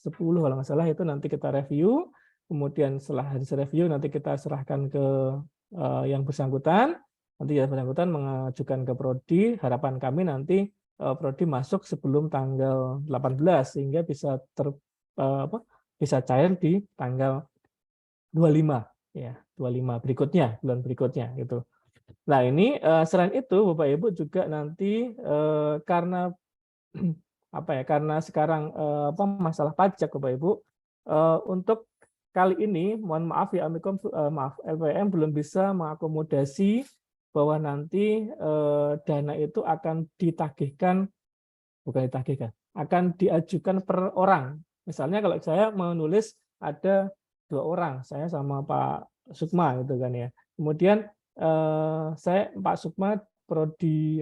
10 kalau nggak salah itu nanti kita review, kemudian setelah hasil review nanti kita serahkan ke yang bersangkutan, nanti yang bersangkutan mengajukan ke Prodi, harapan kami nanti Prodi masuk sebelum tanggal 18 sehingga bisa bisa cair di tanggal 25 ya, 25 berikutnya, bulan berikutnya gitu. Nah, ini selain itu Bapak Ibu juga nanti karena karena sekarang masalah pajak Bapak Ibu, untuk kali ini mohon maaf ya Amikom, maaf LPM belum bisa mengakomodasi bahwa nanti dana itu akan ditagihkan, bukan ditagihkan, akan diajukan per orang. Misalnya kalau saya menulis ada 2 orang, saya sama Pak Sukma gitu kan ya. Kemudian saya Pak Sukma prodi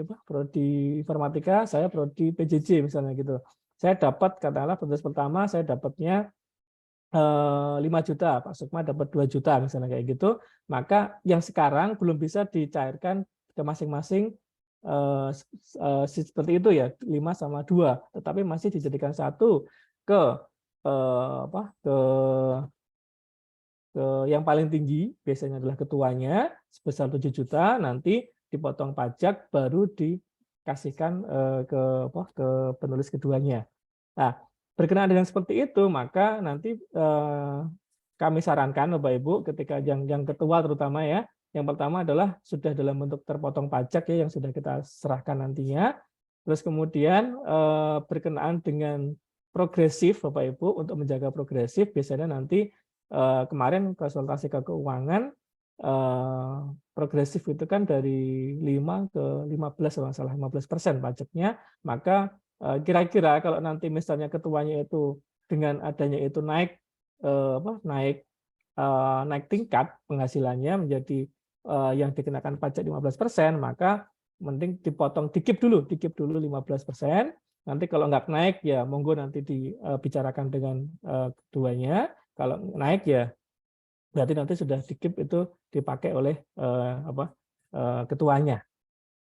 informatika, saya prodi PJJ misalnya gitu. Saya dapat katakanlah penulis pertama saya dapatnya 5 juta, Pak Sukma dapat 2 juta misalnya kayak gitu, maka yang sekarang belum bisa dicairkan ke masing-masing seperti itu ya, 5 sama 2, tetapi masih dijadikan satu ke ke yang paling tinggi, biasanya adalah ketuanya sebesar 7 juta, nanti dipotong pajak baru dikasihkan ke penulis keduanya. Nah, berkenaan dengan seperti itu, maka nanti kami sarankan Bapak Ibu ketika yang ketua terutama ya, yang pertama adalah sudah dalam bentuk terpotong pajak ya yang sudah kita serahkan nantinya. Terus kemudian berkenaan dengan progresif Bapak Ibu, untuk menjaga progresif biasanya nanti kemarin konsultasi ke keuangan, progresif itu kan dari 5 ke 15 kalau nggak salah, 15% pajaknya, maka kira-kira kalau nanti misalnya ketuanya itu dengan adanya itu naik naik tingkat penghasilannya menjadi yang dikenakan pajak 15%, maka mending dipotong dikip dulu 15%. Nanti kalau nggak naik ya monggo nanti dibicarakan dengan keduanya. Kalau naik ya berarti nanti sudah dikip itu dipakai oleh ketuanya.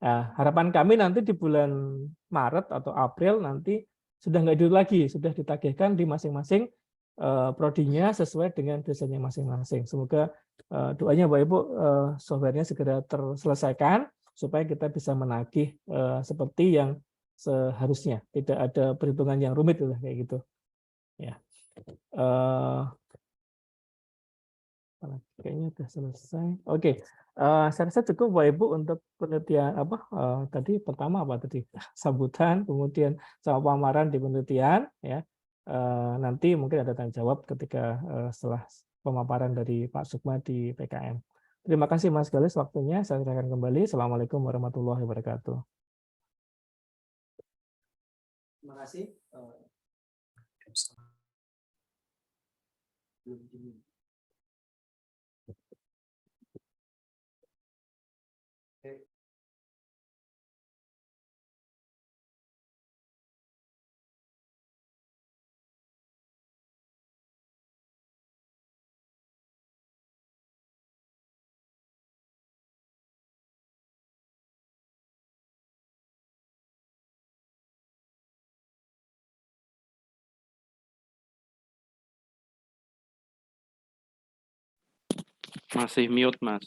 Nah, harapan kami nanti di bulan Maret atau April nanti sudah nggak itu lagi, sudah ditagihkan di masing-masing prodinya sesuai dengan desainnya masing-masing. Semoga doanya Bapak Ibu softwarenya segera terselesaikan supaya kita bisa menagih seperti yang seharusnya, tidak ada perhitungan yang rumit lah kayak gitu. Ya. Kayaknya sudah selesai. Oke. Saya rasa cukup Bapak Ibu untuk penelitian tadi pertama tadi sambutan, kemudian sama pamaran di penelitian ya. Nanti mungkin ada tanya jawab ketika setelah pemaparan dari Pak Sukma di PKM. Terima kasih Mas Galis waktunya. Saya serahkan kembali. Assalamualaikum warahmatullahi wabarakatuh. Terima kasih. Masih mute, Mas.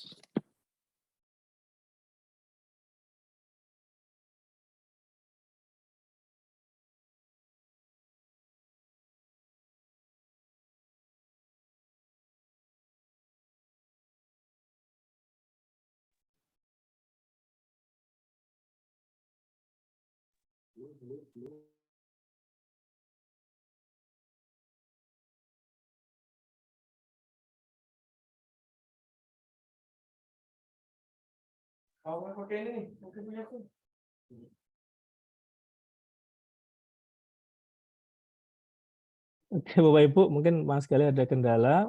Oke, Bapak Ibu, mungkin Mas sekali ada kendala.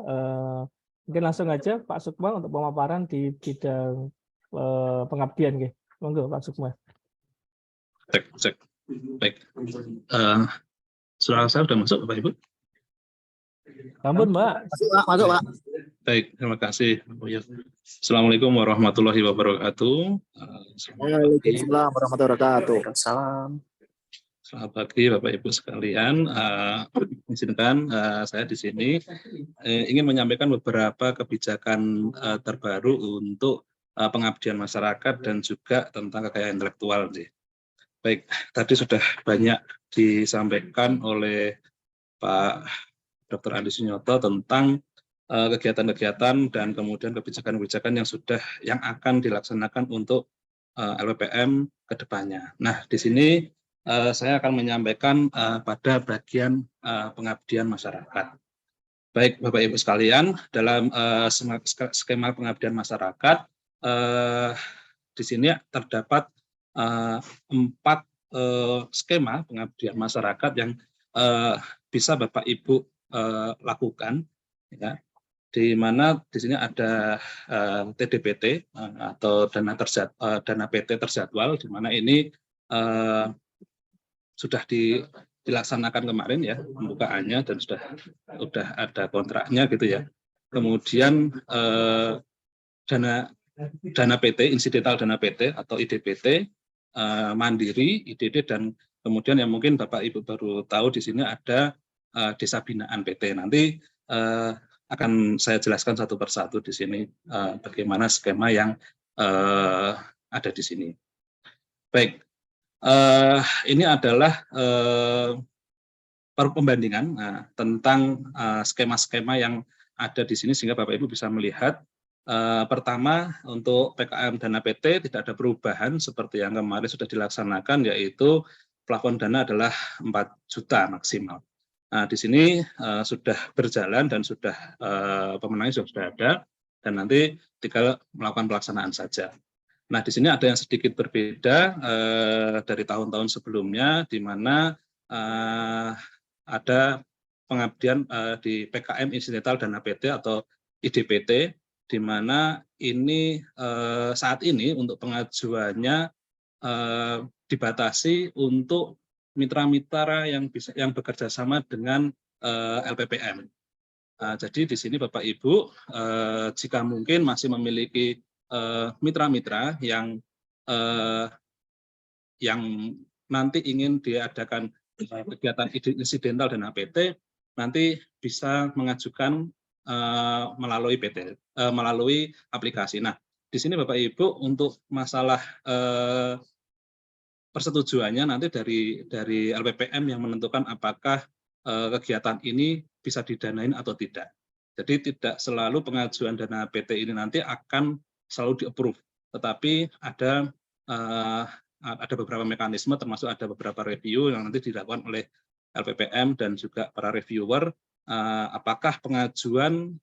Mungkin langsung aja Pak Sukma untuk pemaparan di bidang pengabdian. Nggih. Monggo Pak Sukma. Cek. Baik. Suara saya sudah masuk, Bapak Ibu? Ampun, Mbak. Masuk, Pak. Baik, terima kasih. Assalamualaikum warahmatullahi wabarakatuh. Waalaikumsalam warahmatullahi wabarakatuh. Salam. Selamat pagi Bapak Ibu sekalian. Izinkan saya di sini ingin menyampaikan beberapa kebijakan terbaru untuk pengabdian masyarakat dan juga tentang kekayaan intelektual. Baik, tadi sudah banyak disampaikan oleh Pak Dr. Andi Sunyoto tentang kegiatan-kegiatan dan kemudian kebijakan-kebijakan yang akan dilaksanakan untuk LPPM ke depannya. Nah, di sini saya akan menyampaikan pada bagian pengabdian masyarakat. Baik, Bapak Ibu sekalian, dalam skema pengabdian masyarakat, di sini terdapat 4 skema pengabdian masyarakat yang bisa Bapak Ibu lakukan, ya, di mana di sini ada TDPT atau dana PT terjadwal, di mana ini sudah dilaksanakan kemarin ya pembukaannya dan sudah ada kontraknya gitu ya. Kemudian dana PT, insidental dana PT atau IDPT, mandiri, IDD, dan kemudian yang mungkin Bapak Ibu baru tahu di sini ada desa binaan PT. Nanti akan saya jelaskan satu persatu di sini bagaimana skema yang ada di sini. Baik. Ini adalah pembandingan tentang skema-skema yang ada di sini sehingga Bapak Ibu bisa melihat. Pertama, untuk PKM dana PT tidak ada perubahan seperti yang kemarin sudah dilaksanakan, yaitu plafon dana adalah 4 juta maksimal. Nah, di sini sudah berjalan dan sudah pemenangnya sudah ada dan nanti tinggal melakukan pelaksanaan saja. Nah, di sini ada yang sedikit berbeda dari tahun-tahun sebelumnya, di mana ada pengabdian di PKM insidental dana PT atau IDPT, di mana ini saat ini untuk pengajuannya dibatasi untuk mitra-mitra yang bekerja sama dengan LPPM. Jadi di sini Bapak Ibu, jika mungkin masih memiliki mitra-mitra yang nanti ingin diadakan kegiatan insidental dan APT, nanti bisa mengajukan melalui melalui aplikasi. Nah, di sini Bapak Ibu untuk masalah persetujuannya nanti dari LPPM yang menentukan apakah kegiatan ini bisa didanain atau tidak. Jadi tidak selalu pengajuan dana PT ini nanti akan selalu di-approve, tetapi ada beberapa mekanisme, termasuk ada beberapa review yang nanti dilakukan oleh LPPM dan juga para reviewer, apakah pengajuan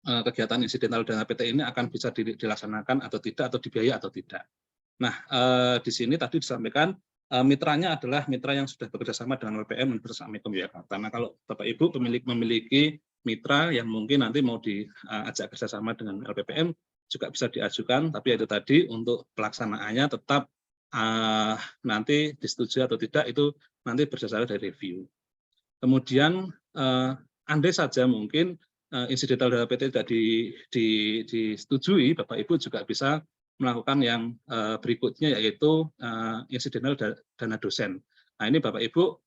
kegiatan insidental dana PT ini akan bisa dilaksanakan atau tidak, atau dibiayai atau tidak. Nah, di sini tadi disampaikan mitranya adalah mitra yang sudah bekerja sama dengan LPPM dan bersama Yogyakarta. Nah, kalau Bapak Ibu memiliki mitra yang mungkin nanti mau diajak kerjasama dengan LPPM, juga bisa diajukan, tapi itu tadi untuk pelaksanaannya tetap nanti disetujui atau tidak, itu nanti berdasarkan dari review. Kemudian andai saja mungkin insidental dana PT tidak disetujui, Bapak Ibu juga bisa melakukan yang berikutnya, yaitu insidental dana dosen. Nah, ini Bapak Ibu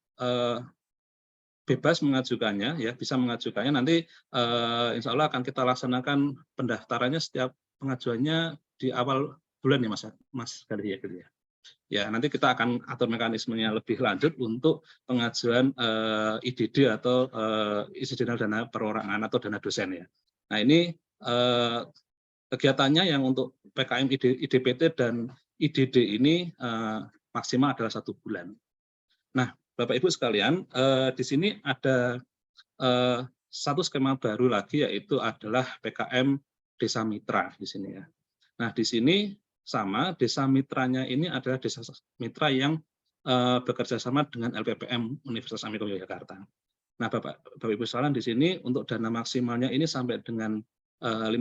bebas mengajukannya, ya, bisa mengajukannya. Nanti insya Allah akan kita laksanakan pendaftarannya setiap pengajuannya di awal bulan ya Mas Gali ya. Ya, nanti kita akan atur mekanismenya lebih lanjut untuk pengajuan IDD atau insidental dana perorangan atau dana dosen ya. Nah, ini kegiatannya yang untuk PKM IDPT dan IDD ini maksimal adalah 1 bulan. Nah, Bapak Ibu sekalian, di sini ada satu skema baru lagi, yaitu adalah PKM Desa Mitra di sini ya. Nah, di sini sama, desa mitranya ini adalah desa mitra yang bekerja sama dengan LPPM Universitas Amikom Yogyakarta. Nah, Bapak Ibu sekalian, di sini untuk dana maksimalnya ini sampai dengan 15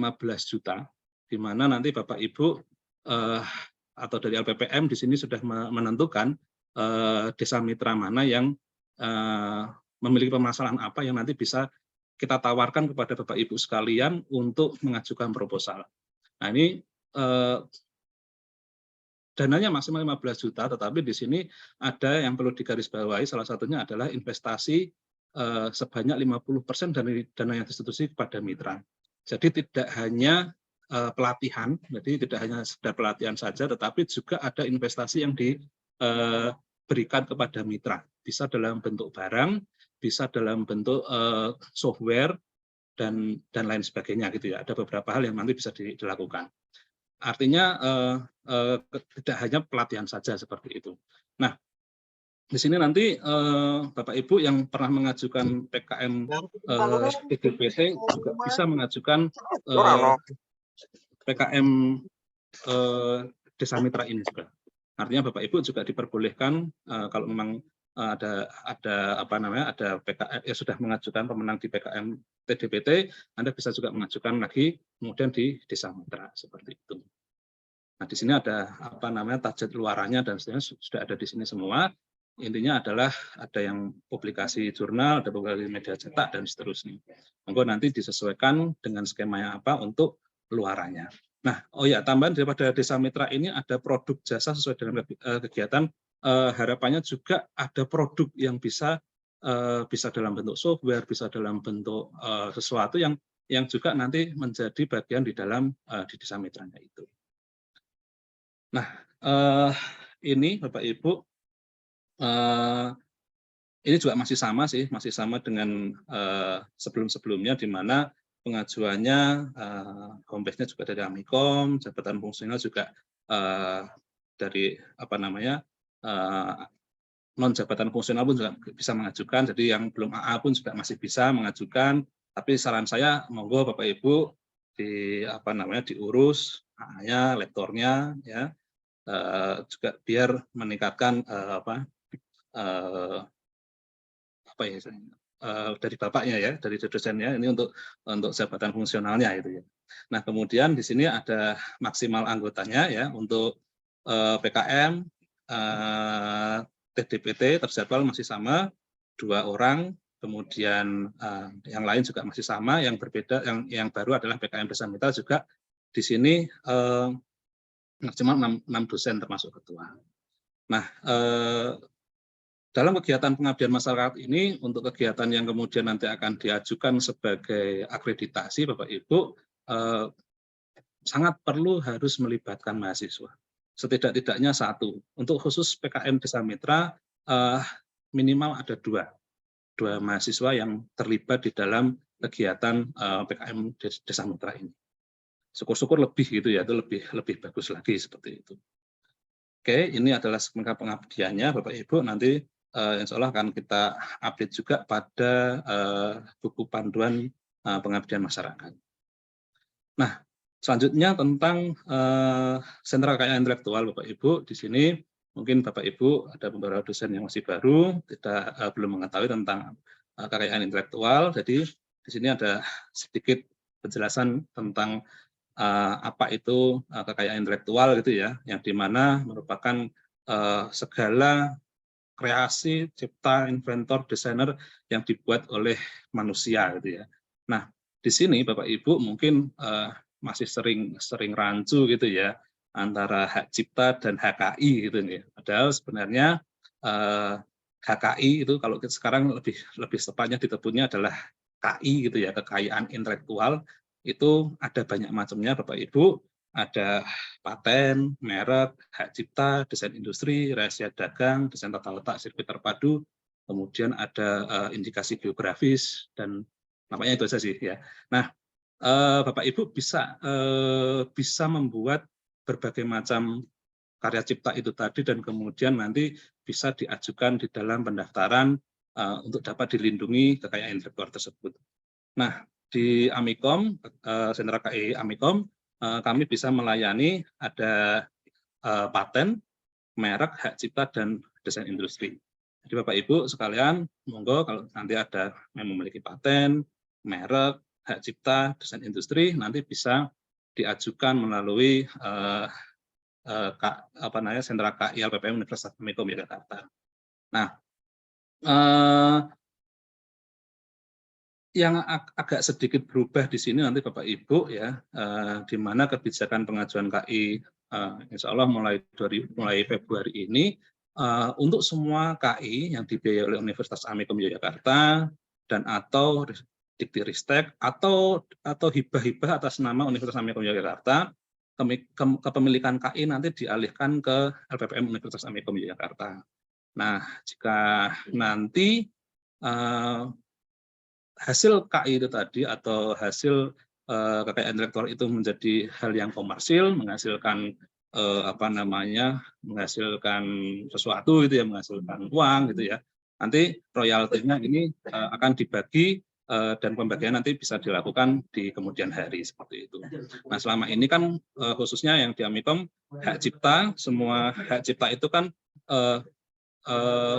juta, di mana nanti Bapak Ibu atau dari LPPM di sini sudah menentukan desa mitra mana yang memiliki permasalahan apa yang nanti bisa kita tawarkan kepada Bapak Ibu sekalian untuk mengajukan proposal. Nah, ini dananya maksimal 15 juta, tetapi di sini ada yang perlu digarisbawahi, salah satunya adalah investasi sebanyak 50% dari dana yang disetujui kepada mitra. Jadi tidak hanya pelatihan, jadi tidak hanya sekedar pelatihan saja, tetapi juga ada investasi yang diberikan kepada mitra. Bisa dalam bentuk barang, bisa dalam bentuk software, dan lain sebagainya gitu ya. Ada beberapa hal yang nanti bisa dilakukan. Artinya tidak hanya pelatihan saja seperti itu. Nah, di sini nanti Bapak Ibu yang pernah mengajukan PKM TDPT juga bisa mengajukan PKM Desa Mitra ini juga. Artinya Bapak Ibu juga diperbolehkan kalau memang ada PKM yang sudah mengajukan pemenang di PKM TDPT, Anda bisa juga mengajukan lagi kemudian di Desa Mitra seperti itu. Nah, di sini ada target luarannya dan seterusnya sudah ada di sini semua. Intinya adalah ada yang publikasi jurnal, ada publikasi media cetak dan seterusnya. Monggo nanti disesuaikan dengan skemanya apa untuk luarannya. Nah, tambahan daripada Desa Mitra ini ada produk jasa sesuai dengan kegiatan. Harapannya juga ada produk yang bisa dalam bentuk software, bisa dalam bentuk sesuatu yang juga nanti menjadi bagian di dalam di Desa Mitranya itu. Nah, ini Bapak Ibu, ini juga masih sama dengan sebelum-sebelumnya, di mana pengajuannya homepage-nya juga dari Amikom, jabatan fungsional juga dari non jabatan fungsional pun juga bisa mengajukan. Jadi yang belum AA pun juga masih bisa mengajukan. Tapi saran saya, monggo Bapak Ibu diurus AA-nya, lektornya, ya. Juga biar meningkatkan dari bapaknya ya, dari dosennya ini untuk jabatan fungsionalnya itu ya. Nah, kemudian di sini ada maksimal anggotanya ya untuk PKM TDPT terjadwal masih sama 2 orang, kemudian yang lain juga masih sama, yang berbeda yang baru adalah PKM Desa Mitra juga di sini maksimal 6 dosen termasuk ketua. Nah, dalam kegiatan pengabdian masyarakat ini, untuk kegiatan yang kemudian nanti akan diajukan sebagai akreditasi, Bapak Ibu, sangat perlu harus melibatkan mahasiswa. Setidak-tidaknya 1. Untuk khusus PKM Desa Mitra, minimal ada 2 mahasiswa yang terlibat di dalam kegiatan PKM Desa Mitra ini. Syukur-syukur lebih gitu ya, itu lebih bagus lagi seperti itu. Oke, ini adalah skema pengabdiannya Bapak Ibu. Nanti insya Allah akan kita update juga pada buku panduan pengabdian masyarakat. Nah, selanjutnya tentang sentra kekayaan intelektual Bapak Ibu. Di sini mungkin Bapak Ibu ada beberapa dosen yang masih baru, belum mengetahui tentang kekayaan intelektual. Jadi di sini ada sedikit penjelasan tentang apa itu kekayaan intelektual gitu ya, yang dimana merupakan segala kreasi, cipta, inventor, desainer yang dibuat oleh manusia gitu ya. Nah, di sini Bapak Ibu mungkin masih sering rancu gitu ya antara hak cipta dan HKI gitu ya. Padahal sebenarnya HKI itu kalau sekarang lebih tepatnya disebutnya adalah KI gitu ya, kekayaan intelektual. Itu ada banyak macamnya Bapak Ibu, ada paten, merek, hak cipta, desain industri, rahasia dagang, desain tata letak, sirkuit terpadu, kemudian ada indikasi geografis, dan namanya itu saja sih ya. Nah, Bapak Ibu bisa membuat berbagai macam karya cipta itu tadi, dan kemudian nanti bisa diajukan di dalam pendaftaran untuk dapat dilindungi kekayaan intelektual tersebut. Nah, di Amikom, sentra KI Amikom, kami bisa melayani ada paten, merek, hak cipta, dan desain industri. Jadi Bapak Ibu sekalian, monggo kalau nanti ada yang memiliki paten, merek, hak cipta, desain industri, nanti bisa diajukan melalui sentra KI LPPM Universitas Amikom Yogyakarta. Nah, yang agak sedikit berubah di sini nanti Bapak Ibu ya, di mana kebijakan pengajuan KI insya Allah mulai Februari ini untuk semua KI yang dibiayai oleh Universitas Amikom Yogyakarta dan atau Dikti-Ristek atau hibah-hibah atas nama Universitas Amikom Yogyakarta, kepemilikan KI nanti dialihkan ke LPPM Universitas Amikom Yogyakarta. Nah, jika nanti hasil KI itu tadi atau hasil kekayaan intelektual itu menjadi hal yang komersil, menghasilkan menghasilkan sesuatu gitu ya, menghasilkan uang gitu ya. Nanti royaltinya ini akan dibagi dan pembagian nanti bisa dilakukan di kemudian hari seperti itu. Nah, selama ini kan khususnya yang di Amikom hak cipta, semua hak cipta itu kan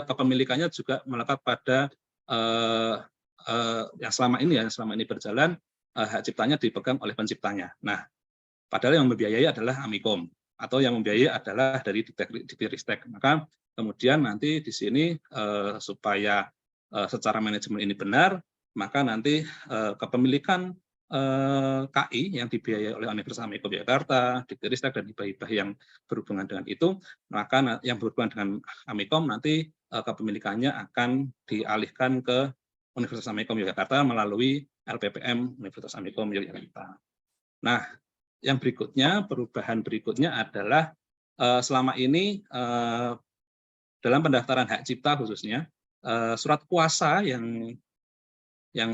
kepemilikannya juga melekat pada yang selama ini berjalan hak ciptanya dipegang oleh penciptanya. Nah, padahal yang membiayai adalah Amikom atau yang membiayai adalah dari Dikti-Ristek. Maka kemudian nanti di sini supaya secara manajemen ini benar, maka nanti kepemilikan KI yang dibiayai oleh Universitas Amikom Yogyakarta, Dikti-Ristek, dan hibah-hibah yang berhubungan dengan itu, maka yang berhubungan dengan Amikom nanti kepemilikannya akan dialihkan ke Universitas Amikom Yogyakarta melalui LPPM Universitas Amikom Yogyakarta. Nah, yang berikutnya, perubahan berikutnya adalah selama ini dalam pendaftaran hak cipta khususnya, surat kuasa yang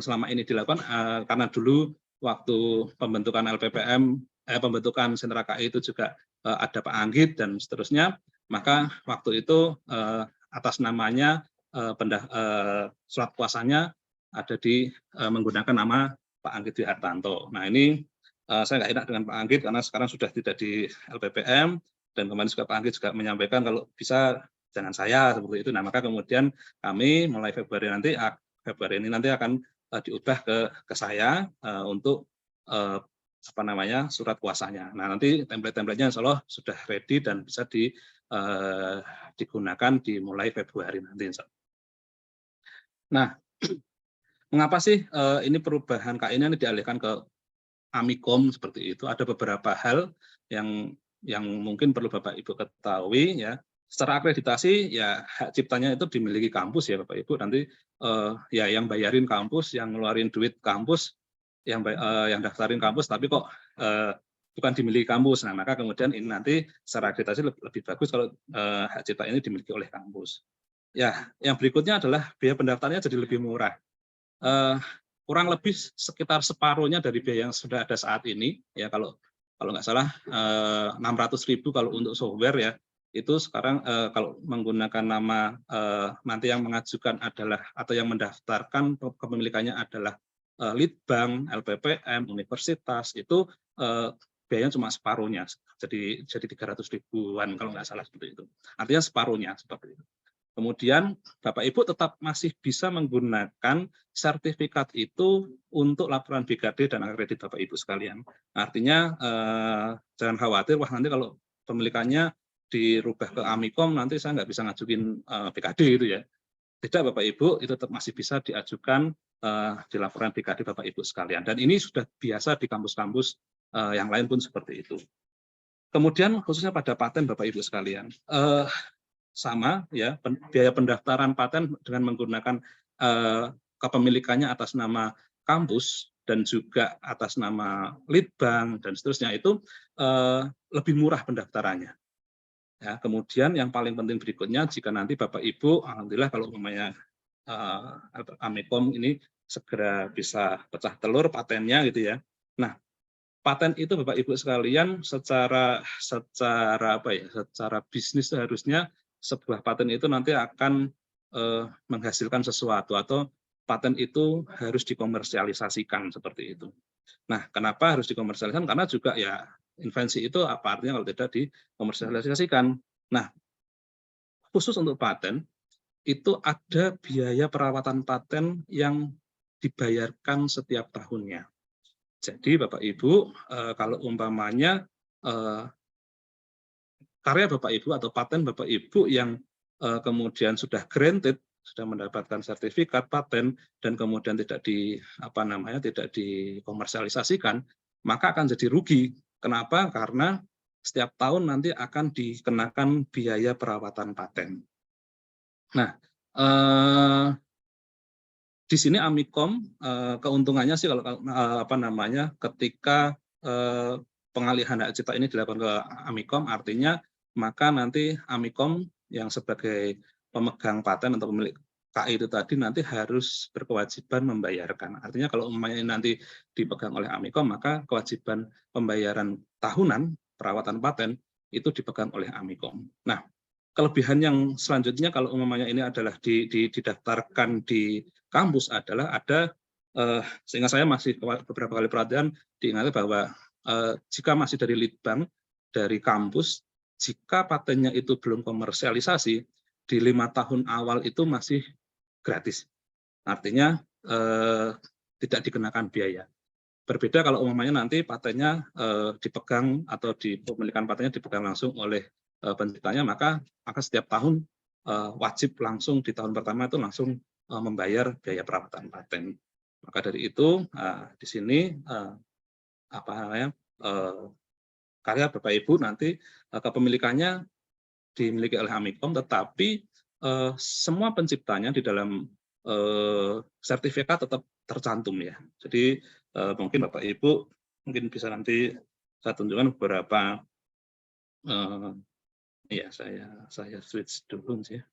selama ini dilakukan karena dulu waktu pembentukan LPPM, pembentukan sentra KI itu juga ada Pak Anggit dan seterusnya, maka waktu itu atas namanya surat kuasanya ada menggunakan nama Pak Anggit Dwi Hartanto. Nah, ini saya nggak enak dengan Pak Anggit karena sekarang sudah tidak di LPPM, dan kemarin juga Pak Anggit juga menyampaikan kalau bisa jangan saya seperti itu. Nah, maka kemudian kami mulai Februari ini nanti akan diubah ke saya untuk surat kuasanya. Nah, nanti template-templatenya insya Allah sudah ready dan bisa digunakan dimulai Februari nanti. Nah, mengapa sih ini perubahan KI ini dialihkan ke Amikom seperti itu? Ada beberapa hal yang mungkin perlu Bapak Ibu ketahui ya. Secara akreditasi ya hak ciptanya itu dimiliki kampus ya Bapak Ibu. Nanti ya yang bayarin kampus, yang ngeluarin duit kampus, yang daftarin kampus, tapi kok bukan dimiliki kampus. Nah, maka kemudian ini nanti secara akreditasi lebih bagus kalau hak cipta ini dimiliki oleh kampus. Ya, yang berikutnya adalah biaya pendaftarannya jadi lebih murah. Kurang lebih sekitar separuhnya dari biaya yang sudah ada saat ini. Ya, kalau nggak salah 600.000 kalau untuk software ya. Itu sekarang kalau menggunakan nama nanti yang mengajukan adalah atau yang mendaftarkan kepemilikannya adalah Litbang, LPPM, universitas, itu biayanya cuma separuhnya, jadi 300.000-an kalau nggak salah seperti itu. Artinya separuhnya seperti itu. Kemudian Bapak Ibu tetap masih bisa menggunakan sertifikat itu untuk laporan BKD dan akredit Bapak Ibu sekalian. Artinya jangan khawatir, wah nanti kalau pemilikannya dirubah ke Amikom nanti saya nggak bisa ngajuin BKD gitu ya. Tidak Bapak Ibu, itu tetap masih bisa diajukan di laporan BKD Bapak Ibu sekalian. Dan ini sudah biasa di kampus-kampus yang lain pun seperti itu. Kemudian khususnya pada paten Bapak Ibu sekalian, sama ya, biaya pendaftaran paten dengan menggunakan kepemilikannya atas nama kampus dan juga atas nama Litbang dan seterusnya itu lebih murah pendaftarannya. Ya, kemudian yang paling penting berikutnya, jika nanti Bapak Ibu, alhamdulillah kalau umpamanya Amikom ini segera bisa pecah telur patennya gitu ya. Nah, paten itu Bapak Ibu sekalian secara bisnis seharusnya sebuah paten itu nanti akan menghasilkan sesuatu atau paten itu harus dikomersialisasikan seperti itu. Nah, kenapa harus dikomersialisasikan? Karena juga ya invensi itu apa artinya kalau tidak dikomersialisasikan. Nah, khusus untuk paten, itu ada biaya perawatan paten yang dibayarkan setiap tahunnya. Jadi Bapak Ibu, kalau umpamanya karya Bapak Ibu atau paten Bapak Ibu yang kemudian sudah granted, sudah mendapatkan sertifikat paten dan kemudian tidak dikomersialisasikan, maka akan jadi rugi. Kenapa? Karena setiap tahun nanti akan dikenakan biaya perawatan paten. Nah, di sini Amikom keuntungannya sih kalau ketika pengalihan hak cipta ini dilakukan ke Amikom, artinya maka nanti Amikom yang sebagai pemegang paten atau pemilik KI itu tadi nanti harus berkewajiban membayarkan. Artinya kalau umpamanya nanti dipegang oleh Amikom, maka kewajiban pembayaran tahunan perawatan paten itu dipegang oleh Amikom. Nah, kelebihan yang selanjutnya kalau umpamanya ini adalah didaftarkan di kampus adalah ada sehingga saya masih beberapa kali perhatian diingatkan bahwa jika masih dari litbang dari kampus, jika patennya itu belum komersialisasi di 5 tahun awal itu masih gratis, artinya tidak dikenakan biaya. Berbeda kalau umpamanya nanti patennya dipegang atau pemilikan patennya dipegang langsung oleh penciptanya, maka setiap tahun wajib langsung di tahun pertama itu langsung membayar biaya perawatan paten. Maka dari itu di sini karya Bapak Ibu nanti kepemilikannya dimiliki oleh Amikom, tetapi semua penciptanya di dalam sertifikat tetap tercantum ya. Jadi mungkin Bapak Ibu mungkin bisa nanti saya tunjukkan beberapa ya saya switch dulu sih.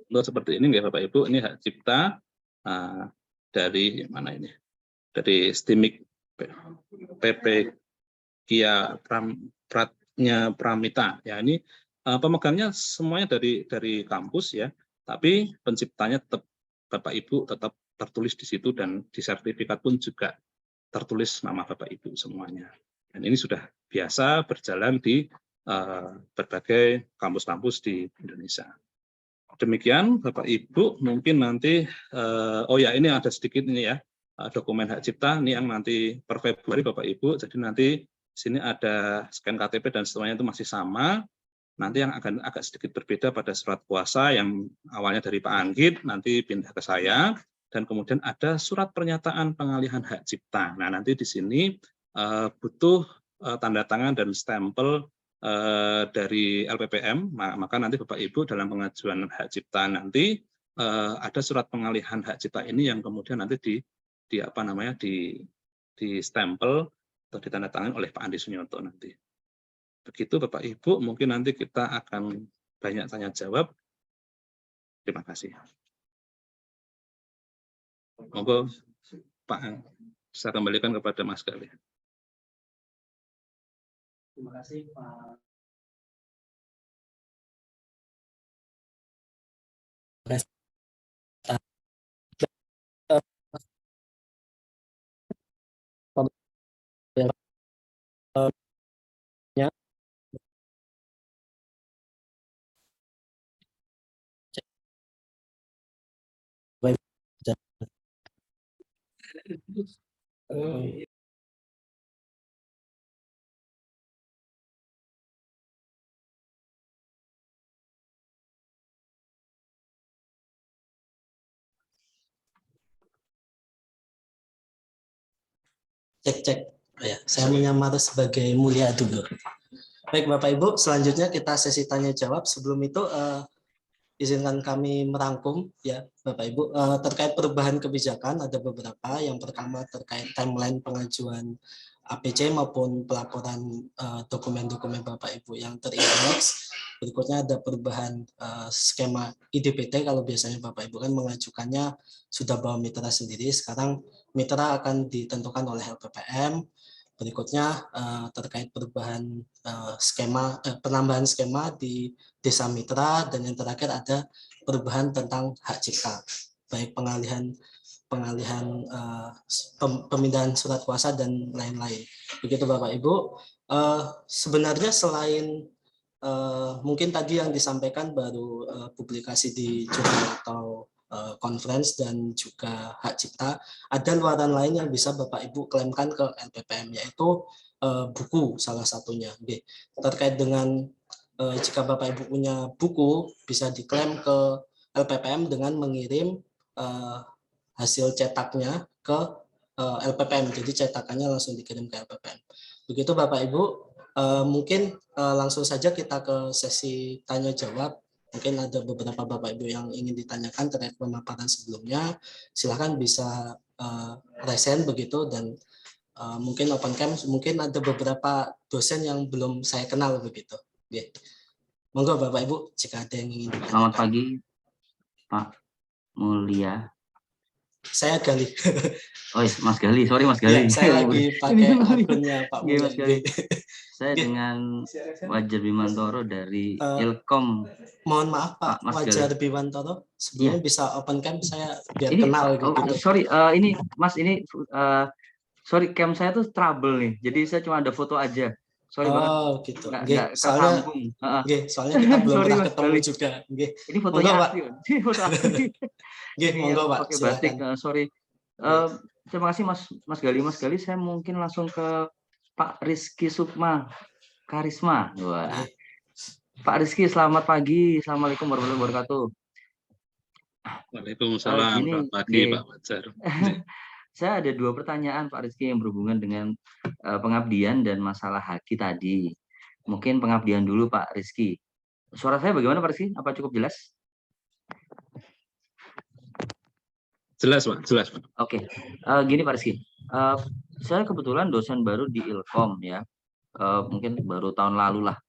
Untuk seperti ini ya Bapak Ibu, ini hak cipta dari mana ini? Dari STIMIK PP Kia Pratnya Pramita. Ya ini pemegangnya semuanya dari kampus ya, tapi penciptanya tetap Bapak Ibu tetap tertulis di situ dan di sertifikat pun juga tertulis nama Bapak Ibu semuanya. Dan ini sudah biasa berjalan di berbagai kampus-kampus di Indonesia. Demikian Bapak Ibu, mungkin nanti ini ada sedikit ini ya dokumen hak cipta ini yang nanti per Februari Bapak Ibu. Jadi nanti di sini ada scan KTP dan semuanya itu masih sama. Nanti yang akan agak sedikit berbeda pada surat kuasa yang awalnya dari Pak Anggit nanti pindah ke saya, dan kemudian ada surat pernyataan pengalihan hak cipta. Nah nanti di sini butuh tanda tangan dan stempel dari LPPM, maka nanti Bapak Ibu dalam pengajuan hak cipta nanti ada surat pengalihan hak cipta ini yang kemudian nanti di stempel atau ditandatangani oleh Pak Andi Sunyoto nanti. Begitu Bapak Ibu, mungkin nanti kita akan banyak tanya jawab. Terima kasih. Monggo Pak, saya kembalikan kepada Mas Gali. Terima kasih Pak. Cek. Ya, saya menyamar sebagai mulia dulu. Baik Bapak Ibu, selanjutnya kita sesi tanya jawab. Sebelum itu izinkan kami merangkum ya Bapak Ibu terkait perubahan kebijakan ada beberapa. Yang pertama terkait timeline pengajuan APC maupun pelaporan dokumen-dokumen Bapak Ibu yang terindeks. Berikutnya ada perubahan skema IDPT. Kalau biasanya Bapak Ibu kan mengajukannya sudah bawa mitra sendiri, sekarang mitra akan ditentukan oleh LPPM. Berikutnya terkait perubahan penambahan skema di Desa Mitra, dan yang terakhir ada perubahan tentang hak cipta, baik pemindahan surat kuasa dan lain-lain. Begitu Bapak Ibu. Sebenarnya selain mungkin tadi yang disampaikan baru publikasi di jurnal atau conference dan juga hak cipta, ada luaran lain yang bisa Bapak Ibu klaimkan ke LPPM, yaitu buku salah satunya. Terkait dengan jika Bapak Ibu punya buku, bisa diklaim ke LPPM dengan mengirim hasil cetaknya ke LPPM, jadi cetakannya langsung dikirim ke LPPM. Begitu Bapak Ibu. Mungkin langsung saja kita ke sesi tanya jawab. Mungkin ada beberapa Bapak Ibu yang ingin ditanyakan terkait pemaparan sebelumnya. Silakan bisa raise hand begitu, dan mungkin open cam. Mungkin ada beberapa dosen yang belum saya kenal begitu. Monggo Bapak Ibu jika ada yang ingin ditanyakan. Selamat pagi Pak Mulia. Saya Gali. Oh, Mas Gali, sorry Mas Gali. Ya, saya lagi pakai akunnya Pak Mulia. Mas Gali. Saya dengan Wajar Bimantoro dari Ilkom. Mohon maaf Pak Mas Wajar Gali. Bimantoro, sebelumnya bisa open cam saya biar Ini, kenal gitu. Sorry, ini Mas, ini sorry, cam saya tuh trouble nih. Jadi saya cuma ada foto aja. Sorry banget. Gitu. Soalnya kita belum pernah ketemu juga. Ini fotonya asli. Ini foto asli. Monggo Pak. Pakai batik. Sorry. Terima kasih Mas Gali. Mas Gali, saya mungkin langsung ke Pak Rizky Sukma Karisma. Wah. Pak Rizky, selamat pagi. Assalamualaikum warahmatullahi wabarakatuh. Waalaikumsalam. Selamat pagi Pak Wajar. Saya ada 2 pertanyaan Pak Rizky yang berhubungan dengan pengabdian dan masalah haki tadi. Mungkin pengabdian dulu Pak Rizky. Suara saya bagaimana Pak Rizky? Apa cukup jelas? Jelas Pak, jelas Pak. Oke, gini Pak Rizky. Saya kebetulan dosen baru di Ilkom ya. Mungkin baru tahun lalu lah.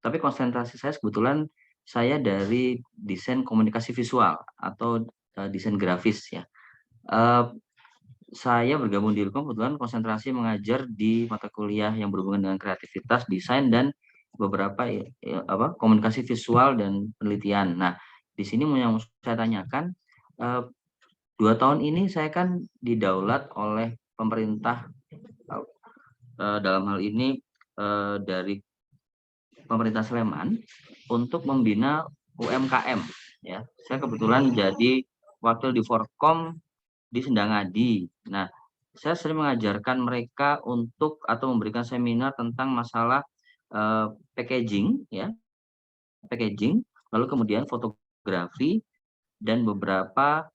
Tapi konsentrasi saya kebetulan saya dari desain komunikasi visual atau desain grafis ya. Saya bergabung di Ilkom kebetulan konsentrasi mengajar di mata kuliah yang berhubungan dengan kreativitas, desain, dan beberapa komunikasi visual dan penelitian. Nah, di sini yang saya tanyakan, 2 tahun ini saya kan didaulat oleh pemerintah, dalam hal ini dari pemerintah Sleman untuk membina UMKM. Ya, saya kebetulan jadi wakil di Forkom di Sendangadi. Nah, saya sering mengajarkan mereka untuk atau memberikan seminar tentang masalah packaging, ya, lalu kemudian fotografi dan beberapa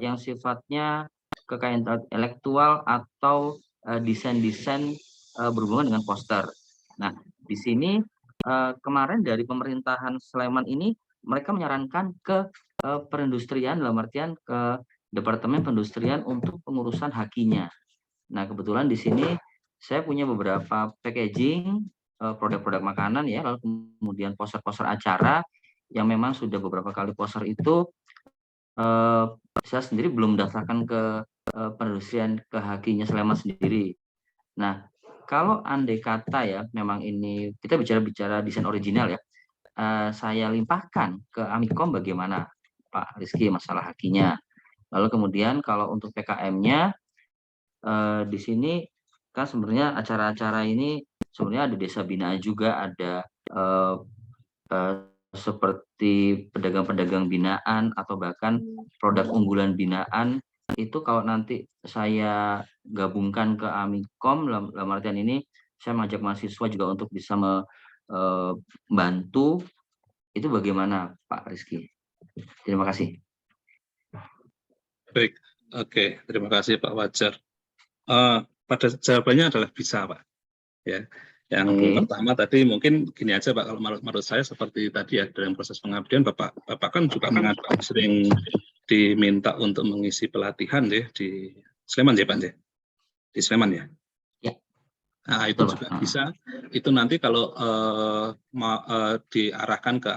yang sifatnya kekayaan intelektual atau desain-desain berhubungan dengan poster. Nah, di sini kemarin dari pemerintahan Sleman ini mereka menyarankan ke perindustrian, dalam artian ke Departemen Perindustrian untuk pengurusan hakinya. Nah, kebetulan di sini saya punya beberapa packaging produk-produk makanan ya, lalu kemudian poster-poster acara yang memang sudah beberapa kali poster itu saya sendiri belum daftarkan ke perindustrian, ke hakinya Sleman sendiri. Nah, kalau andai kata ya, memang ini kita bicara desain original ya, saya limpahkan ke Amikom bagaimana Pak Rizky masalah hakinya. Lalu kemudian kalau untuk PKM-nya di sini kan sebenarnya acara-acara ini sebenarnya ada desa binaan juga, ada seperti pedagang-pedagang binaan atau bahkan produk unggulan binaan. Itu kalau nanti saya gabungkan ke Amikom, dalam artian ini saya mengajak mahasiswa juga untuk bisa membantu, itu bagaimana Pak Rizky? Terima kasih. Baik, oke, terima kasih Pak Wajar. Pada jawabannya adalah bisa Pak. Ya, yang pertama tadi mungkin gini aja Pak, kalau menurut saya seperti tadi ya, dalam proses pengabdian Bapak kan juga sering diminta untuk mengisi pelatihan ya di Sleman ya Pak ya, di Sleman ya. Nah, itu juga bisa. Itu nanti kalau diarahkan ke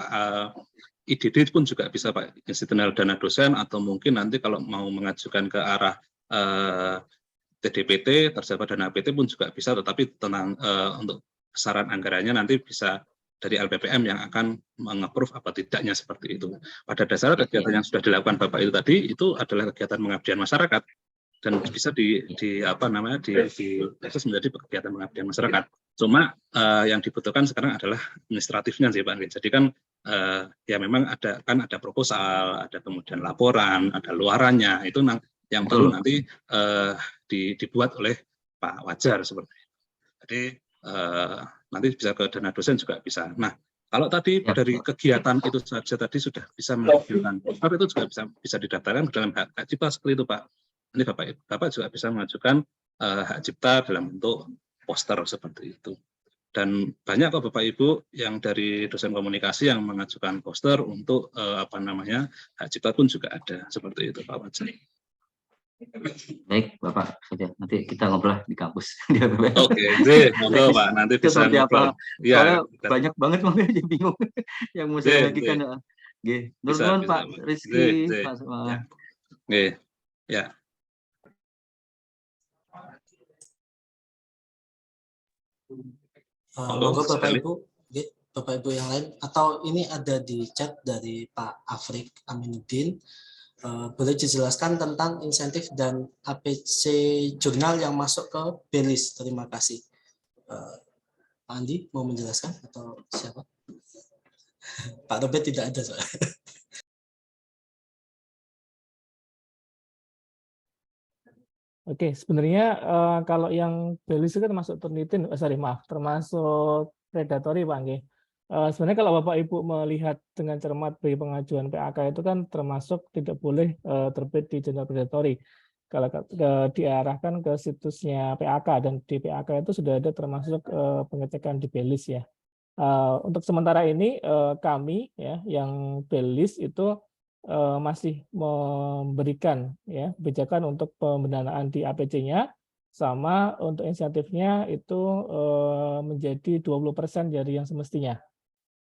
IDD pun juga bisa Pak, institusional dana dosen, atau mungkin nanti kalau mau mengajukan ke arah TDPT, terdapat dana PT pun juga bisa, tetapi tentang untuk besaran anggarannya nanti bisa dari LPPM yang akan meng-approve apa tidaknya seperti itu. Pada dasarnya kegiatan yang sudah dilakukan Bapak itu tadi itu adalah kegiatan pengabdian masyarakat dan bisa diakses menjadi kegiatan pengabdian masyarakat. Cuma yang dibutuhkan sekarang adalah administratifnya sih Pak. Jadi kan ya memang ada proposal, ada kemudian laporan, ada luarannya, itu yang perlu nanti dibuat oleh Pak Wajar seperti itu. Jadi nanti bisa ke dana dosen juga bisa. Nah, kalau tadi dari kegiatan itu saja tadi sudah bisa mengajukan poster, itu juga bisa didaftarkan dalam hak cipta seperti itu Pak. Nanti Bapak juga bisa mengajukan hak cipta dalam bentuk poster seperti itu. Dan banyak kok Bapak Ibu yang dari dosen komunikasi yang mengajukan poster untuk hak cipta pun juga ada seperti itu Pak Wajar. Baik, Bapak saja. Nanti kita ngobrol di kampus. Oke, monggo Pak. Nanti bisa ngobrol. Ya, banyak banget makanya bingung yang mau saya bagikan. Nur Pak Rizky, Pak Semua. Ya. Monggo Bapak Ibu yang lain, atau ini ada di chat dari Pak Afrik Aminuddin. Boleh dijelaskan tentang insentif dan APC jurnal yang masuk ke B-list. Terima kasih. Pak Andi mau menjelaskan atau siapa? Pak Robert tidak ada soalnya. Oke, sebenarnya kalau yang B-list itu termasuk termasuk predatory Pak Angge. Sebenarnya kalau Bapak Ibu melihat dengan cermat dari pengajuan PAK itu kan termasuk tidak boleh terbit di jurnal predatory. Kalau diarahkan ke situsnya PAK, dan di PAK itu sudah ada termasuk pengecekan di B-list ya. Untuk sementara ini kami ya yang B-list itu masih memberikan ya kebijakan untuk pendanaan di APC-nya, sama untuk insentifnya itu menjadi 20% dari yang semestinya.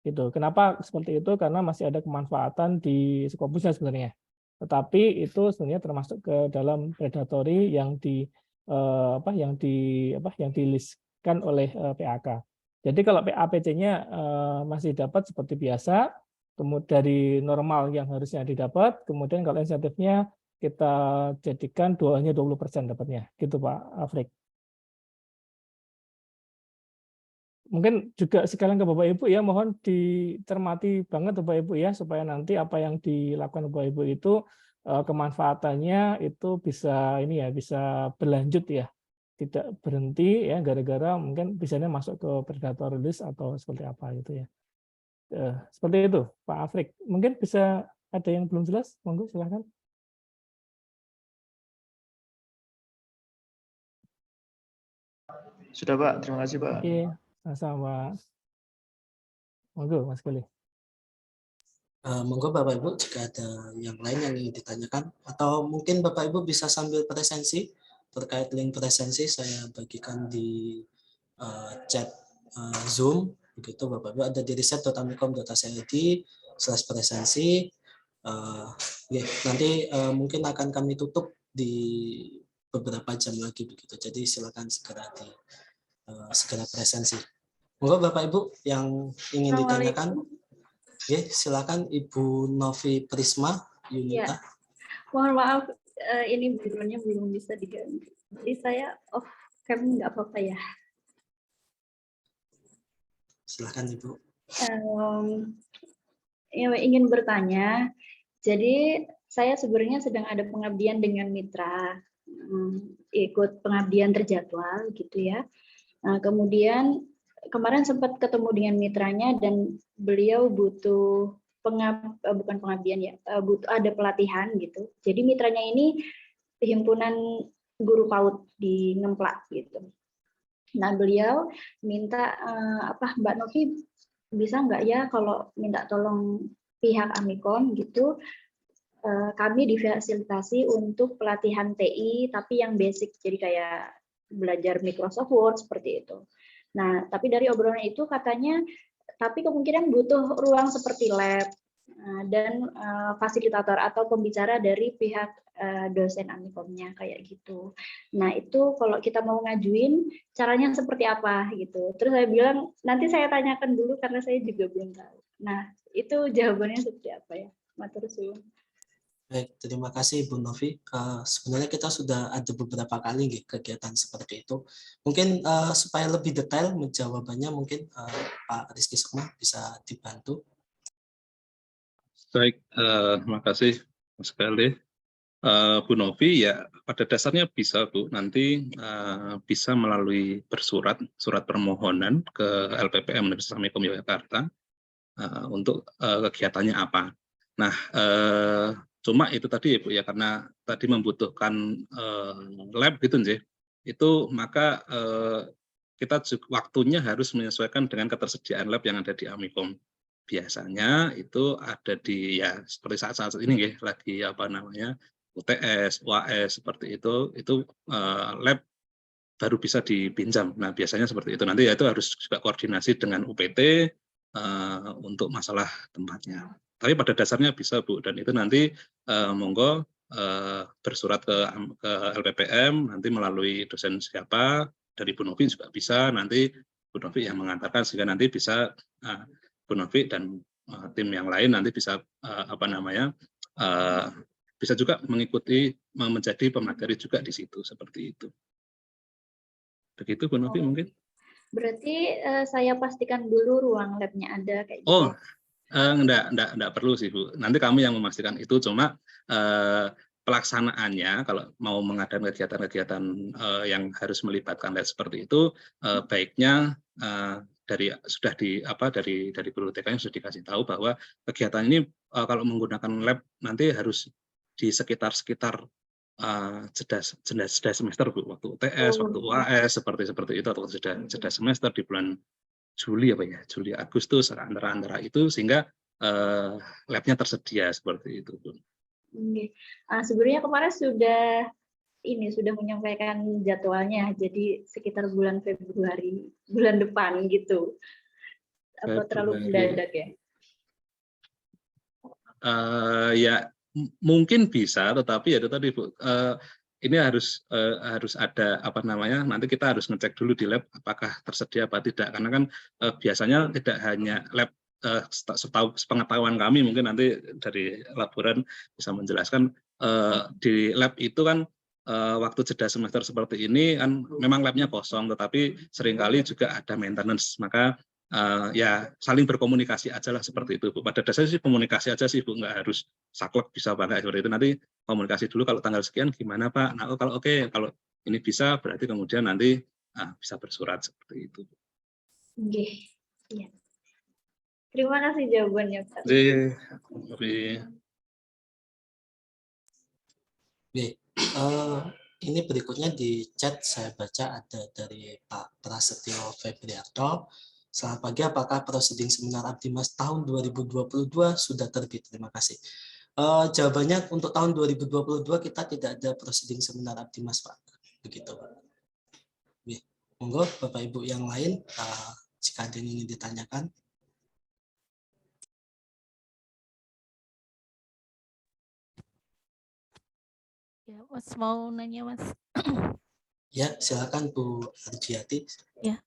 Gitu. Kenapa seperti itu? Karena masih ada kemanfaatan di Skopusnya sebenarnya. Tetapi itu sebenarnya termasuk ke dalam predatory yang dilistkan oleh PAK. Jadi kalau APC-nya masih dapat seperti biasa, kemudian dari normal yang harusnya didapat, kemudian kalau insentifnya kita jadikan hanya 20% dapatnya. Gitu Pak Afrik. Mungkin juga sekalian ke Bapak Ibu ya, mohon dicermati banget Bapak Ibu ya, supaya nanti apa yang dilakukan Bapak Ibu itu kemanfaatannya itu bisa bisa berlanjut ya, tidak berhenti ya gara-gara mungkin bisanya masuk ke predator list atau seperti apa gitu ya. Seperti itu Pak Afrik. Mungkin bisa ada yang belum jelas, monggo silahkan. Sudah Pak, terima kasih Pak. Oke. Sama, monggo Mas Kuli. Monggo Bapak Ibu jika ada yang lain yang ingin ditanyakan, atau mungkin Bapak Ibu bisa sambil presensi terkait link presensi saya bagikan di chat Zoom, begitu Bapak Ibu ada di riset.amikom.id/presensi. Nanti mungkin akan kami tutup di beberapa jam lagi begitu, jadi silakan segera presensi. Monggo Bapak Ibu yang ingin ditanyakan, silakan Ibu Novi Prisma Yunita. Ya. Mohon maaf, ini background-nya belum bisa diganti. Jadi saya off cam nggak apa-apa ya. Silakan Ibu. Ingin bertanya, jadi saya sebenarnya sedang ada pengabdian dengan mitra, ikut pengabdian terjadwal gitu ya. Nah, kemudian kemarin sempat ketemu dengan mitranya dan beliau butuh bukan pengabdian ya, butuh ada pelatihan gitu. Jadi mitranya ini himpunan guru PAUD di Ngemplak gitu. Nah, beliau minta Mbak Novi bisa nggak ya kalau minta tolong pihak Amikom gitu, kami difasilitasi untuk pelatihan TI tapi yang basic, jadi kayak belajar Microsoft Word seperti itu. Nah, tapi dari obrolan itu katanya, tapi kemungkinan butuh ruang seperti lab, dan fasilitator atau pembicara dari pihak dosen Amikomnya kayak gitu. Nah itu kalau kita mau ngajuin caranya seperti apa gitu. Terus saya bilang nanti saya tanyakan dulu karena saya juga belum tahu. Nah itu jawabannya seperti apa ya, matur suwun. Baik, terima kasih Bu Novi. Sebenarnya kita sudah ada beberapa kali nggih kegiatan seperti itu. Mungkin supaya lebih detail menjawabannya mungkin Pak Rizky Sukma bisa dibantu. Baik, terima kasih sekali. Bu Novi, ya pada dasarnya bisa Bu, nanti bisa melalui surat permohonan ke LPPM Universitas Amikom Yogyakarta untuk kegiatannya apa. Nah, cuma itu tadi ya Bu ya, karena tadi membutuhkan lab gitu sih, itu maka kita juga waktunya harus menyesuaikan dengan ketersediaan lab yang ada di Amikom. Biasanya itu ada di ya seperti saat-saat ini ya, lagi apa namanya UTS, UAS seperti itu lab baru bisa dipinjam. Nah biasanya seperti itu. Nanti ya itu harus juga koordinasi dengan UPT untuk masalah tempatnya. Tapi pada dasarnya bisa Bu, dan itu nanti monggo bersurat ke LPPM nanti melalui dosen siapa, dari Bu Novi juga bisa, nanti Bu Novi yang mengantarkan sehingga nanti bisa Bu Novi dan tim yang lain nanti bisa apa namanya bisa juga mengikuti menjadi pemateri juga di situ seperti itu. Begitu Bu Novi mungkin. Berarti saya pastikan dulu ruang labnya ada kayak gitu. Oh, enggak perlu sih Bu. Nanti kami yang memastikan itu, cuma pelaksanaannya kalau mau mengadakan kegiatan-kegiatan yang harus melibatkan lab seperti itu, baiknya dari guru TK-nya sudah dikasih tahu bahwa kegiatan ini kalau menggunakan lab nanti harus di sekitar jeda semester Bu, waktu UTS, waktu UAS seperti itu, atau jeda semester di bulan Juli Agustus antara itu, sehingga labnya tersedia seperti itu Bu. Oke. Sebenarnya kemarin sudah menyampaikan jadwalnya, jadi sekitar bulan Februari, bulan depan gitu. Apa terlalu mendadak ya? Ya mungkin bisa, tetapi ya itu tadi Bu, ini harus ada apa namanya, nanti kita harus ngecek dulu di lab apakah tersedia apa tidak, karena kan biasanya tidak hanya lab, setahu sepengetahuan kami, mungkin nanti dari laboran bisa menjelaskan, di lab itu kan waktu jeda semester seperti ini kan memang labnya kosong, tetapi seringkali juga ada maintenance, maka ya saling berkomunikasi aja lah seperti itu Bu. Pada dasarnya sih komunikasi aja sih Bu, nggak harus saklek bisa apa enggak seperti itu. Nanti komunikasi dulu kalau tanggal sekian gimana Pak. Nah kalau oke, kalau ini bisa berarti kemudian nanti bisa bersurat seperti itu. Oke, iya. Terima kasih jawabannya Pak. Ini berikutnya di chat saya baca ada dari Pak Prasetyo Febriarto. Selamat pagi, apakah proceeding seminar Abdimas tahun 2022 sudah terbit? Terima kasih. Jawabannya untuk tahun 2022 kita tidak ada proceeding seminar Abdimas Pak. Begitu Pak. Monggo Bapak Ibu yang lain jika ada yang ingin ditanyakan. Ya, Mas mau nanya Mas. Ya, silakan Bu Arjiati. Ya,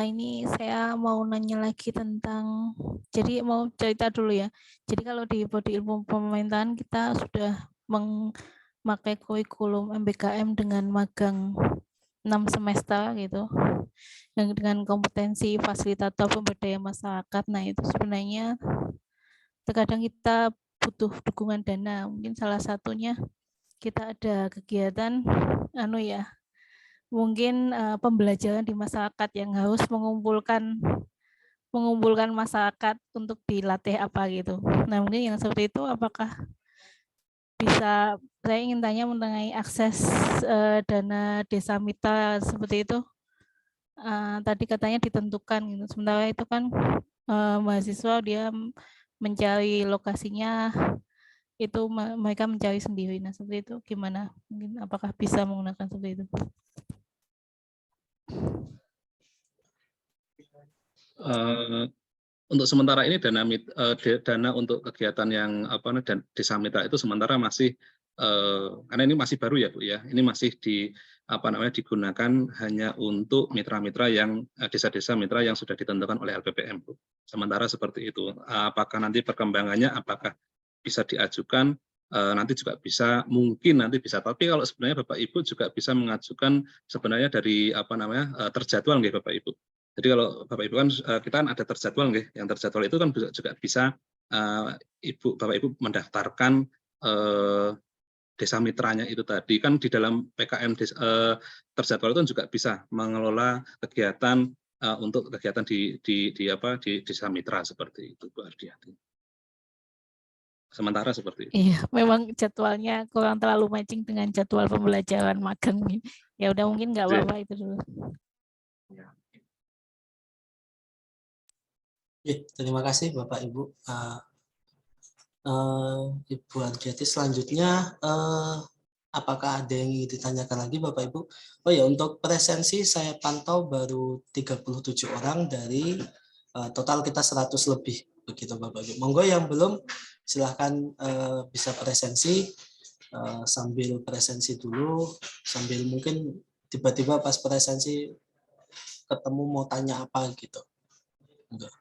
ini saya mau nanya lagi tentang, jadi mau cerita dulu ya. Jadi kalau di Prodi Ilmu Pemerintahan kita sudah memakai kurikulum MBKM dengan magang 6 semester gitu, dengan kompetensi fasilitator pemberdayaan masyarakat. Nah itu sebenarnya terkadang kita butuh dukungan dana. Mungkin salah satunya kita ada kegiatan mungkin pembelajaran di masyarakat yang harus mengumpulkan masyarakat untuk dilatih apa gitu. Nah mungkin yang seperti itu apakah bisa, saya ingin tanya mengenai akses dana desa mitra seperti itu. Tadi katanya ditentukan gitu. Sementara itu kan mahasiswa dia mencari lokasinya itu mereka mencari sendiri. Nah seperti itu gimana? Mungkin apakah bisa menggunakan seperti itu? untuk sementara ini dana untuk kegiatan yang dan desa mitra itu sementara masih karena ini masih baru ya Bu ya, ini masih digunakan hanya untuk mitra-mitra yang desa-desa mitra yang sudah ditentukan oleh LPPM Bu. Sementara seperti itu. Apakah nanti perkembangannya apakah bisa diajukan, nanti juga bisa, mungkin nanti bisa, tapi kalau sebenarnya Bapak Ibu juga bisa mengajukan sebenarnya dari terjadwal nggih Bapak Ibu. Jadi kalau Bapak Ibu kan kita kan ada terjadwal nggih, yang terjadwal itu kan juga bisa Bapak Ibu mendaftarkan desa mitranya itu tadi, kan di dalam PKM terjadwal itu juga bisa mengelola kegiatan untuk kegiatan di desa mitra seperti itu Bu Ardiati. Sementara seperti itu. Iya, memang jadwalnya kurang terlalu matching dengan jadwal pembelajaran magang. Ya udah mungkin nggak apa-apa itu dulu. Ya, terima kasih Bapak Ibu. Ibu Ardiati, selanjutnya apakah ada yang ingin ditanyakan lagi Bapak Ibu? Oh ya, untuk presensi saya pantau baru 37 orang dari total kita 100 lebih begitu Bapak Ibu. Monggo yang belum silahkan bisa presensi, sambil presensi dulu, sambil mungkin tiba-tiba pas presensi ketemu mau tanya apa gitu. Enggak.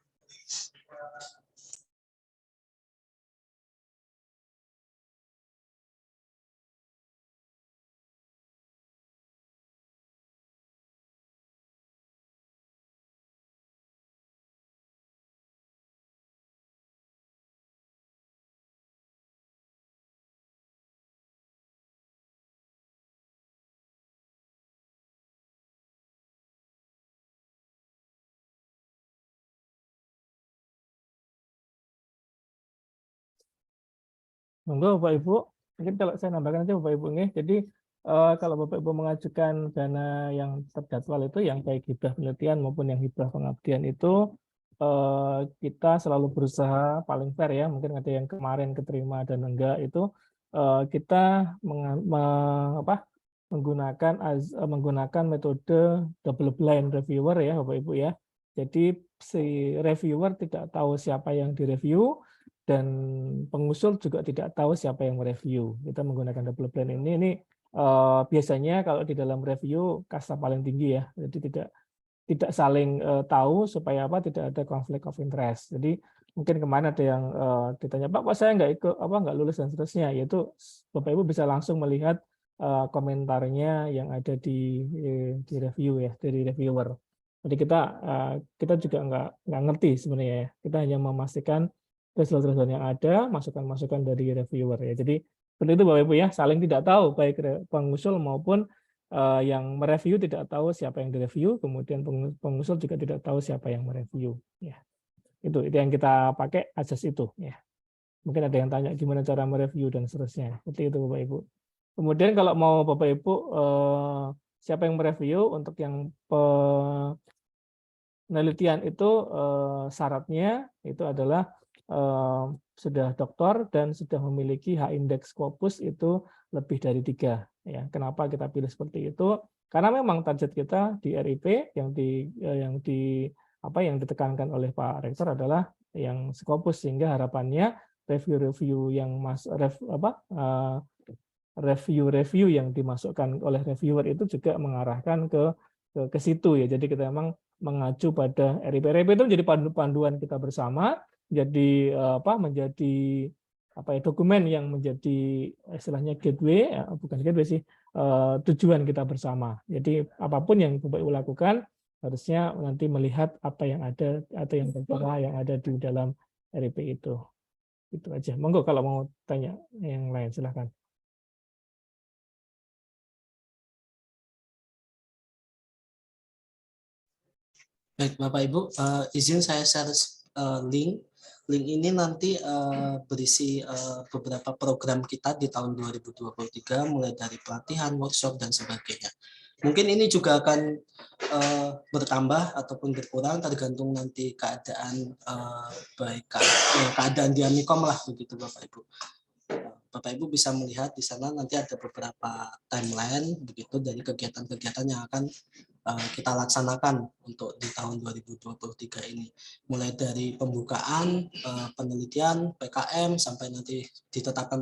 Monggo Bapak Ibu, mungkin kalau saya nambahkan aja Bapak Ibu nih. Jadi kalau Bapak Ibu mengajukan dana yang terjadwal itu, yang baik hibah penelitian maupun yang hibah pengabdian itu, kita selalu berusaha paling fair ya. Mungkin ada yang kemarin keterima dan enggak, itu kita menggunakan metode double blind reviewer ya Bapak Ibu ya. Jadi si reviewer tidak tahu siapa yang direview, dan pengusul juga tidak tahu siapa yang mereview. Kita menggunakan double blind ini biasanya kalau di dalam review kasta paling tinggi ya. Jadi tidak saling tahu supaya tidak ada konflik of interest. Jadi mungkin kemarin ada yang ditanya, Pak, kok saya nggak lulus dan seterusnya. Yaitu Bapak Ibu bisa langsung melihat komentarnya yang ada di review ya, dari reviewer. Jadi kita juga nggak ngerti sebenarnya ya. Kita hanya memastikan result-result yang ada, masukan-masukan dari reviewer ya. Jadi seperti itu Bapak Ibu ya, saling tidak tahu baik pengusul maupun yang mereview tidak tahu siapa yang direview, kemudian pengusul juga tidak tahu siapa yang mereview ya. Itu yang kita pakai asas itu ya. Mungkin ada yang tanya gimana cara mereview dan seterusnya. Seperti itu Bapak Ibu. Kemudian kalau mau Bapak Ibu siapa yang mereview, untuk yang penelitian itu syaratnya itu adalah sudah doktor dan sudah memiliki H-index Scopus itu lebih dari 3 ya. Kenapa kita pilih seperti itu? Karena memang target kita di RIP yang ditekankan oleh Pak Rektor adalah yang Scopus, sehingga harapannya review-review yang review yang dimasukkan oleh reviewer itu juga mengarahkan ke situ ya. Jadi kita memang mengacu pada RIP. RIP itu menjadi panduan kita bersama, menjadi dokumen yang menjadi istilahnya gateway, bukan gateway sih, tujuan kita bersama. Jadi apapun yang Bapak Ibu lakukan harusnya nanti melihat apa yang ada atau yang tertera yang ada di dalam RIP itu. Itu aja. Monggo kalau mau tanya yang lain silahkan. Baik Bapak Ibu, izin saya share link. Link ini nanti berisi beberapa program kita di tahun 2023, mulai dari pelatihan, workshop, dan sebagainya. Mungkin ini juga akan bertambah ataupun berkurang tergantung nanti keadaan keadaan di Amikom lah begitu Bapak Ibu. Bapak Ibu bisa melihat di sana nanti ada beberapa timeline begitu dari kegiatan-kegiatan yang akan kita laksanakan untuk di tahun 2023 ini, mulai dari pembukaan penelitian PKM sampai nanti ditetapkan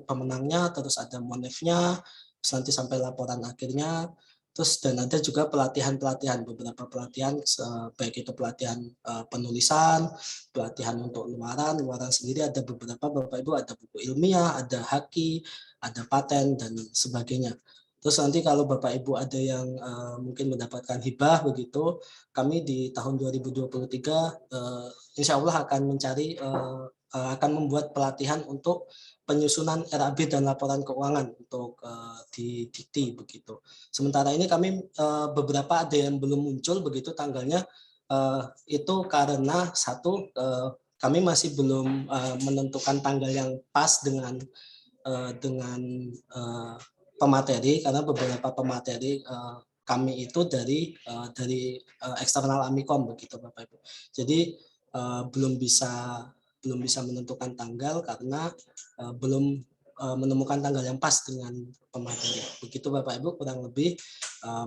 pemenangnya, terus ada monefnya, terus nanti sampai laporan akhirnya, terus dan ada juga pelatihan-pelatihan, beberapa pelatihan baik itu pelatihan penulisan, pelatihan untuk luaran sendiri ada beberapa, Bapak Ibu, ada buku ilmiah, ada haki, ada paten dan sebagainya. Terus nanti kalau Bapak Ibu ada yang mungkin mendapatkan hibah begitu, kami di tahun 2023 insya Allah akan mencari akan membuat pelatihan untuk penyusunan RAB dan laporan keuangan untuk di Dikti begitu. Sementara ini kami beberapa ada yang belum muncul begitu tanggalnya, itu karena satu kami masih belum menentukan tanggal yang pas dengan pemateri, karena beberapa pemateri kami itu dari eksternal Amikom begitu Bapak Ibu. Jadi belum bisa menentukan tanggal karena belum menemukan tanggal yang pas dengan pemateri. Begitu Bapak Ibu kurang lebih,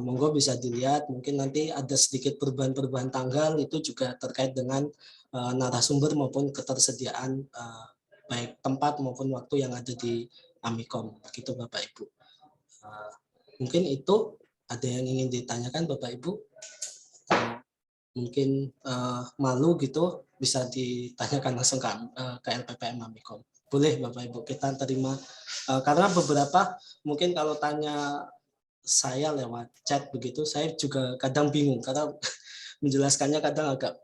monggo bisa dilihat, mungkin nanti ada sedikit perubahan-perubahan tanggal itu juga terkait dengan narasumber maupun ketersediaan baik tempat maupun waktu yang ada di Amikom. Begitu Bapak Ibu. Mungkin itu ada yang ingin ditanyakan Bapak Ibu, mungkin malu gitu bisa ditanyakan langsung ke LPPM Amikom. Boleh Bapak Ibu, kita terima karena beberapa mungkin kalau tanya saya lewat chat begitu, saya juga kadang bingung karena menjelaskannya kadang agak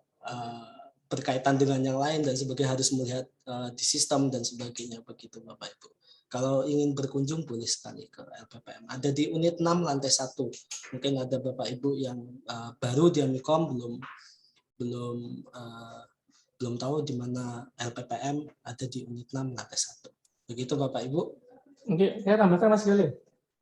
berkaitan dengan yang lain dan sebagainya, harus melihat di sistem dan sebagainya begitu Bapak Ibu. Kalau ingin berkunjung boleh sekali ke LPPM. Ada di unit 6 lantai 1. Mungkin ada Bapak Ibu yang baru di Amikom belum tahu di mana LPPM, ada di unit 6 lantai 1. Begitu Bapak Ibu. Oke, saya tambahkan Mas Gali.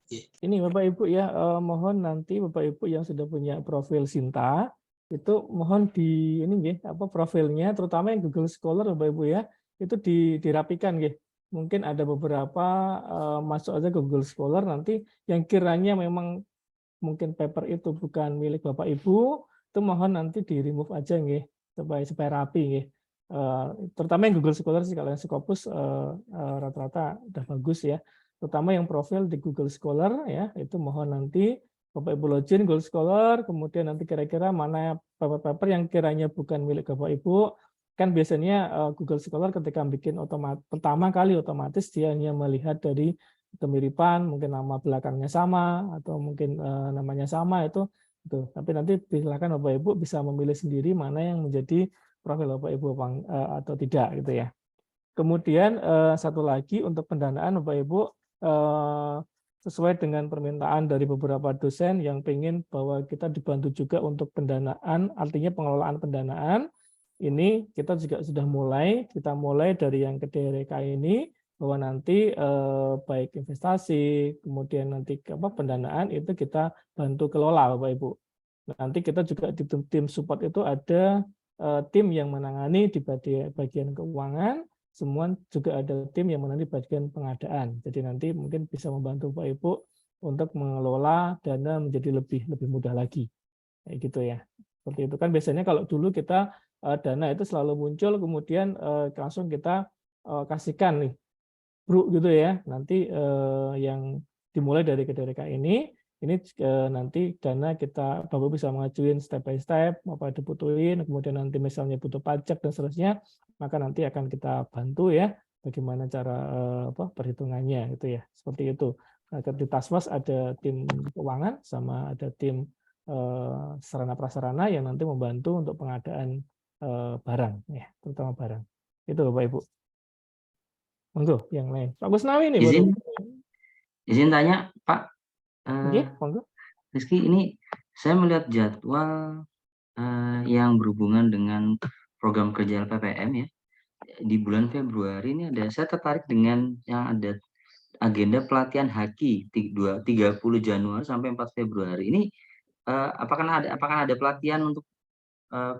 Yeah. Ini Bapak Ibu ya, mohon nanti Bapak Ibu yang sudah punya profil Sinta itu mohon di ini profilnya, terutama yang Google Scholar Bapak Ibu ya, itu dirapikan nggih. Mungkin ada beberapa masuk aja ke Google Scholar, nanti yang kiranya memang mungkin paper itu bukan milik Bapak Ibu, itu mohon nanti di remove aja nggih, supaya rapi nggih. Terutama yang Google Scholar sih, kalau yang Scopus rata-rata udah bagus ya. Terutama yang profil di Google Scholar ya, itu mohon nanti Bapak Ibu login Google Scholar, kemudian nanti kira-kira mana paper-paper yang kiranya bukan milik Bapak Ibu. Kan biasanya Google Scholar ketika bikin pertama kali otomatis dia hanya melihat dari kemiripan, mungkin nama belakangnya sama atau mungkin namanya sama itu. Tapi nanti silakan Bapak Ibu bisa memilih sendiri mana yang menjadi profil Bapak Ibu atau tidak gitu ya. Kemudian satu lagi untuk pendanaan Bapak Ibu, sesuai dengan permintaan dari beberapa dosen yang ingin bahwa kita dibantu juga untuk pendanaan, artinya pengelolaan pendanaan. Ini kita juga sudah kita mulai dari yang KDRK ini, bahwa nanti baik investasi, kemudian nanti pendanaan itu kita bantu kelola Bapak Ibu. Nanti kita juga di tim support itu ada tim yang menangani di bagian keuangan, semua juga ada tim yang menangani bagian pengadaan. Jadi nanti mungkin bisa membantu Bapak Ibu untuk mengelola dana menjadi lebih mudah lagi. Kayak gitu ya. Seperti itu kan biasanya kalau dulu kita dana itu selalu muncul, kemudian langsung kita kasihkan nih, bro gitu ya. Nanti yang dimulai dari KDRK ini nanti dana kita Bapak bisa mengajuin step by step, apa dibutuhin, kemudian nanti misalnya butuh pajak dan seterusnya, maka nanti akan kita bantu ya bagaimana cara perhitungannya gitu ya, seperti itu. Nah, di Tasmas ada tim keuangan sama ada tim sarana prasarana yang nanti membantu untuk pengadaan barang ya, terutama barang. Itu Bapak Ibu. Monggo yang lain. Pak Gusnawi ini izin tanya Pak. Monggo. Rizky, ini saya melihat jadwal yang berhubungan dengan program kerja LPPM ya. Di bulan Februari ini saya tertarik dengan yang ada agenda pelatihan haki 30 Januari sampai 4 Februari. Ini apakah ada pelatihan untuk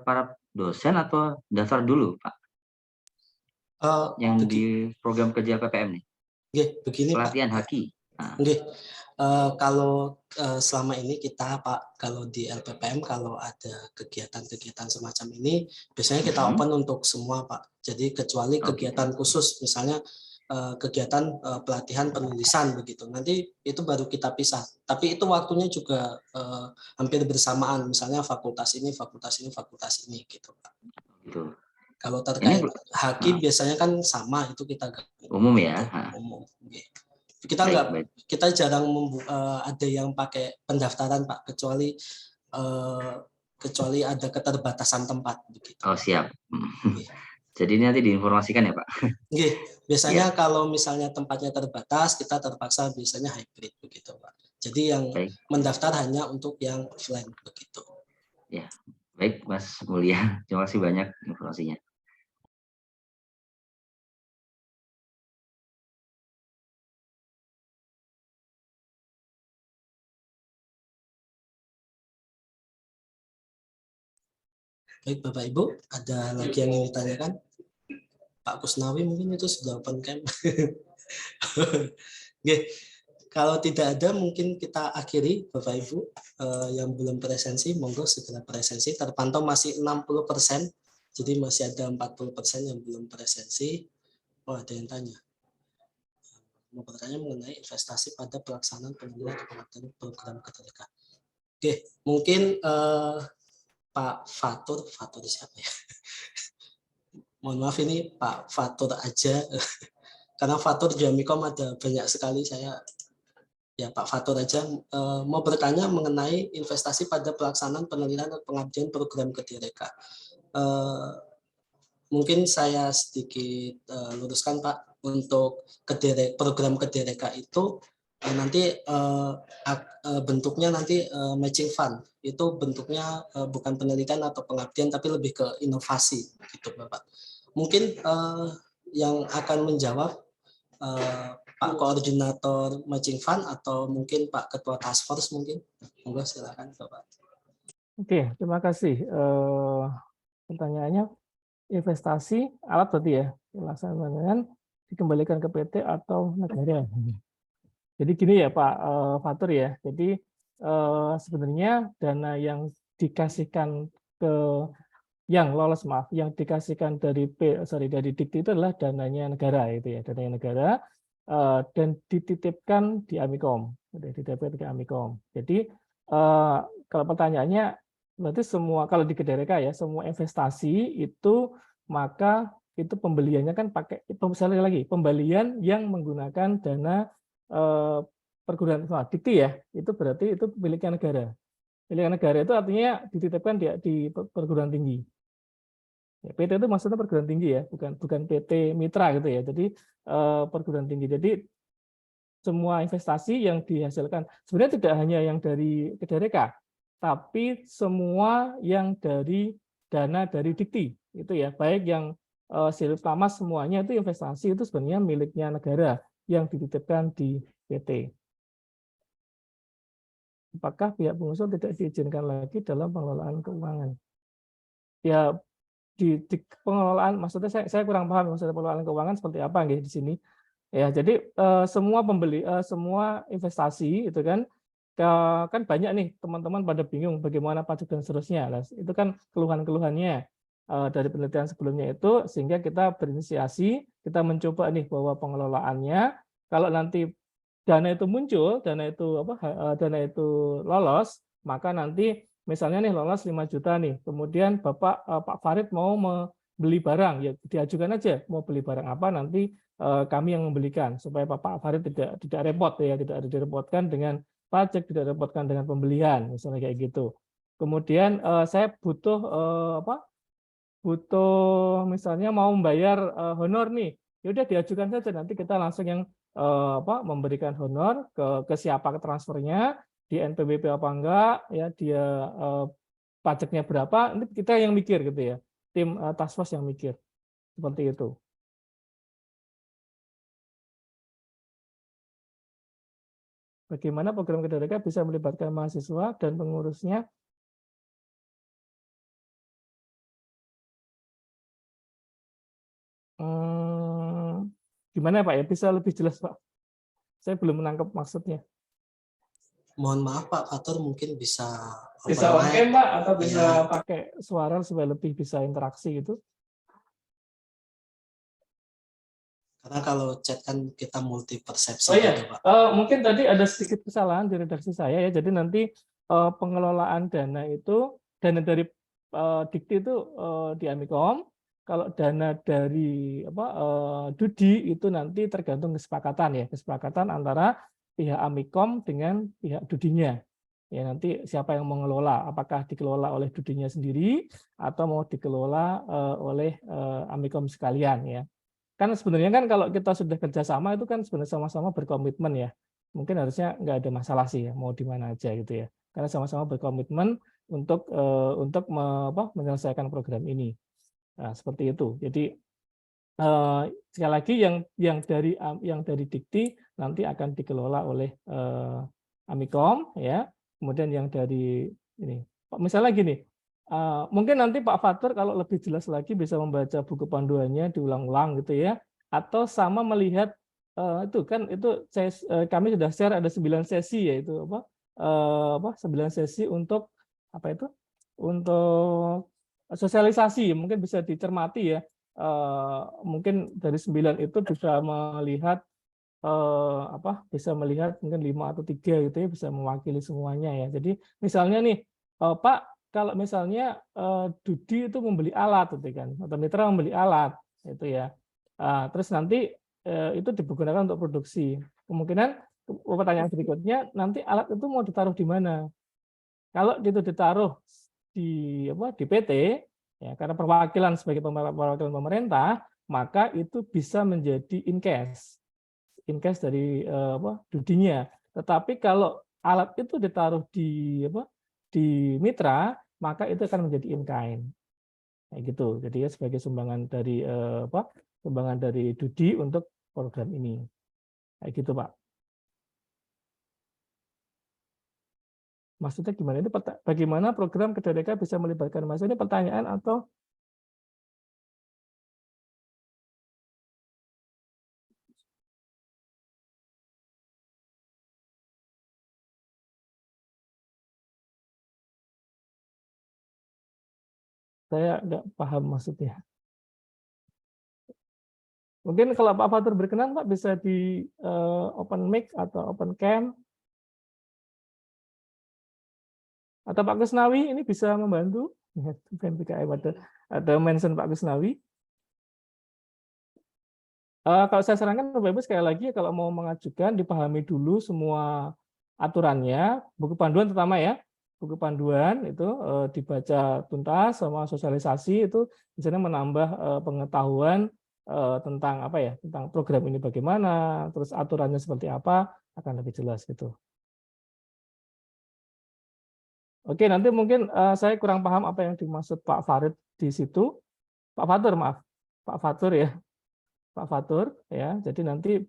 para dosen atau daftar dulu, Pak? Yang di program kerja LPPM nih. Begini, pelatihan Pak. haki. Oke. Kalau selama ini kita Pak, kalau di LPPM kalau ada kegiatan-kegiatan semacam ini biasanya kita open untuk semua Pak. Jadi kecuali kegiatan khusus, misalnya kegiatan pelatihan penulisan begitu. Nanti itu baru kita pisah. Tapi itu waktunya juga hampir bersamaan. Misalnya fakultas ini gitu Pak. Gitu. Kalau terkait hakim biasanya kan sama, itu kita umum ya. Umum. Kita jarang ada yang pakai pendaftaran Pak, kecuali ada keterbatasan tempat begitu. Oh siap. Jadi nanti diinformasikan ya Pak. Biasanya kalau misalnya tempatnya terbatas, kita terpaksa biasanya hybrid begitu Pak. Jadi yang mendaftar hanya untuk yang offline begitu. Ya, baik Mas Mulia. Terima kasih banyak informasinya. Baik Bapak Ibu, ada lagi yang ingin ditanyakan? Pak Kusnawi mungkin itu sudah open cam. Kalau tidak ada mungkin kita akhiri Bapak Ibu yang belum presensi, monggo segera presensi. Terpantau masih 60%, jadi masih ada 40% yang belum presensi. Oh, ada yang tanya. Mau bertanya mengenai investasi pada pelaksanaan pemilihan dan program keterdekaan. Mungkin Pak Fatur siapa ya? Mohon maaf ini Pak Fatur aja, karena Fatur Jamikom ada banyak sekali saya. Ya Pak Fatur aja mau bertanya mengenai investasi pada pelaksanaan penelitian dan pengabdian program kedireka. Mungkin saya sedikit luruskan Pak, untuk program kedireka itu nanti bentuknya nanti matching fund, itu bentuknya bukan penelitian atau pengabdian tapi lebih ke inovasi gitu Bapak. Mungkin yang akan menjawab Pak Koordinator Matching Fund atau mungkin Pak Ketua Task Force mungkin. Monggo silakan Bapak. Oke, terima kasih. Pertanyaannya investasi alat berarti ya, pelaksanaan dikembalikan ke PT atau negara. Jadi gini ya Pak Fatur ya, jadi sebenarnya dana yang dikasihkan ke yang lolos yang dikasihkan dari dari Dikti itu adalah dananya negara itu ya, dananya negara dan dititipkan di Amikom, dititipkan ke Amikom. Jadi kalau pertanyaannya berarti semua kalau di Kedireka ya semua investasi itu maka itu pembeliannya kan pakai misalnya lagi pembelian yang menggunakan dana perguruan Dikti ya, itu berarti itu miliknya negara. Miliknya negara itu artinya dititipkan di perguruan tinggi. Ya, PT itu maksudnya perguruan tinggi ya, bukan PT mitra gitu ya. Jadi perguruan tinggi. Jadi semua investasi yang dihasilkan sebenarnya tidak hanya yang dari Kedireka, tapi semua yang dari dana dari Dikti itu ya, baik yang Siliptamas semuanya itu investasi itu sebenarnya miliknya negara yang dititipkan di PT. Apakah pihak pengusul tidak diizinkan lagi dalam pengelolaan keuangan? Ya, di pengelolaan, maksudnya saya kurang paham maksudnya pengelolaan keuangan seperti apa di sini. Ya, jadi semua semua investasi itu kan banyak nih teman-teman pada bingung bagaimana pajak dan seterusnya. Nah, itu kan keluhan-keluhannya dari penelitian sebelumnya itu, sehingga kita berinisiasi, kita mencoba nih bahwa pengelolaannya kalau nanti dana itu muncul, dana itu lolos, maka nanti misalnya nih lolos 5 juta nih, kemudian Pak Farid mau beli barang, ya diajukan aja mau beli barang apa, nanti kami yang membelikan supaya Pak Farid tidak repot ya, tidak direpotkan dengan pajak, tidak direpotkan dengan pembelian, misalnya kayak gitu. Kemudian saya butuh misalnya mau membayar honor nih, ya udah diajukan saja, nanti kita langsung yang memberikan honor ke siapa transfernya, di NPWP apa enggak, ya dia pajaknya berapa, ini kita yang mikir gitu ya, tim task force yang mikir seperti itu. Bagaimana program Kedireka bisa melibatkan mahasiswa dan pengurusnya? Gimana Pak ya, bisa lebih jelas Pak? Saya belum menangkap maksudnya. Mohon maaf Pak Fatur, mungkin bisa Bisa open on mic. cam Pak, atau bisa Ya. pakai suara supaya lebih bisa interaksi gitu. Karena kalau chat kan kita multi persepsi Oh iya, gitu Pak. mungkin tadi ada sedikit kesalahan di redaksi saya ya. Jadi nanti pengelolaan dana itu, dana dari Dikti itu di Amikom. Kalau dana dari Dudi itu nanti tergantung kesepakatan ya, kesepakatan antara pihak Amikom dengan pihak Dudinya. Ya nanti siapa yang mengelola, apakah dikelola oleh Dudinya sendiri atau mau dikelola oleh Amikom sekalian ya. Kan sebenarnya kan kalau kita sudah kerjasama itu kan sebenarnya sama-sama berkomitmen ya. Mungkin harusnya nggak ada masalah sih ya, mau di mana aja gitu ya. Karena sama-sama berkomitmen untuk menyelesaikan program ini. Nah, seperti itu. Jadi sekali lagi yang dari Dikti nanti akan dikelola oleh Amikom ya. Kemudian yang dari ini, misalnya gini. Mungkin nanti Pak Fatur kalau lebih jelas lagi bisa membaca buku panduannya diulang-ulang gitu ya, atau sama melihat itu kan itu kami sudah share ada 9 sesi yaitu 9 sesi untuk apa itu untuk sosialisasi, mungkin bisa dicermati ya, mungkin dari 9 itu bisa melihat bisa melihat mungkin 5 atau 3 gitu ya, bisa mewakili semuanya ya. Jadi misalnya nih Pak, kalau misalnya Dudi itu membeli alat gitu kan, atau mitra membeli alat itu ya, terus nanti itu digunakan untuk produksi. Kemungkinan pertanyaan berikutnya nanti alat itu mau ditaruh di mana? Kalau itu ditaruh di PT ya, karena perwakilan sebagai perwakilan pemerintah, maka itu bisa menjadi in cash dari Dudinya. Tetapi kalau alat itu ditaruh di mitra, maka itu akan menjadi in kind. Kayak gitu. Jadi ya sebagai sumbangan dari Dudi untuk program ini. Kayak gitu, Pak. Maksudnya gimana? Ini bagaimana program KDDK bisa melibatkan mahasiswa? Ini pertanyaan atau saya nggak paham maksudnya. Mungkin kalau Pak Fatur berkenan, Pak, bisa di open mic atau open cam. Atau Pak Kusnawi ini bisa membantu. PKM ada mention Pak Kusnawi. Kalau saya sarankan Bapak Ibu sekali lagi kalau mau mengajukan dipahami dulu semua aturannya, buku panduan terutama ya. Buku panduan itu dibaca tuntas sama sosialisasi itu misalnya menambah pengetahuan tentang tentang program ini bagaimana, terus aturannya seperti apa akan lebih jelas gitu. Oke, nanti mungkin saya kurang paham apa yang dimaksud Pak Farid di situ. Pak Fatur, maaf. Pak Fatur ya. Pak Fatur ya. Jadi nanti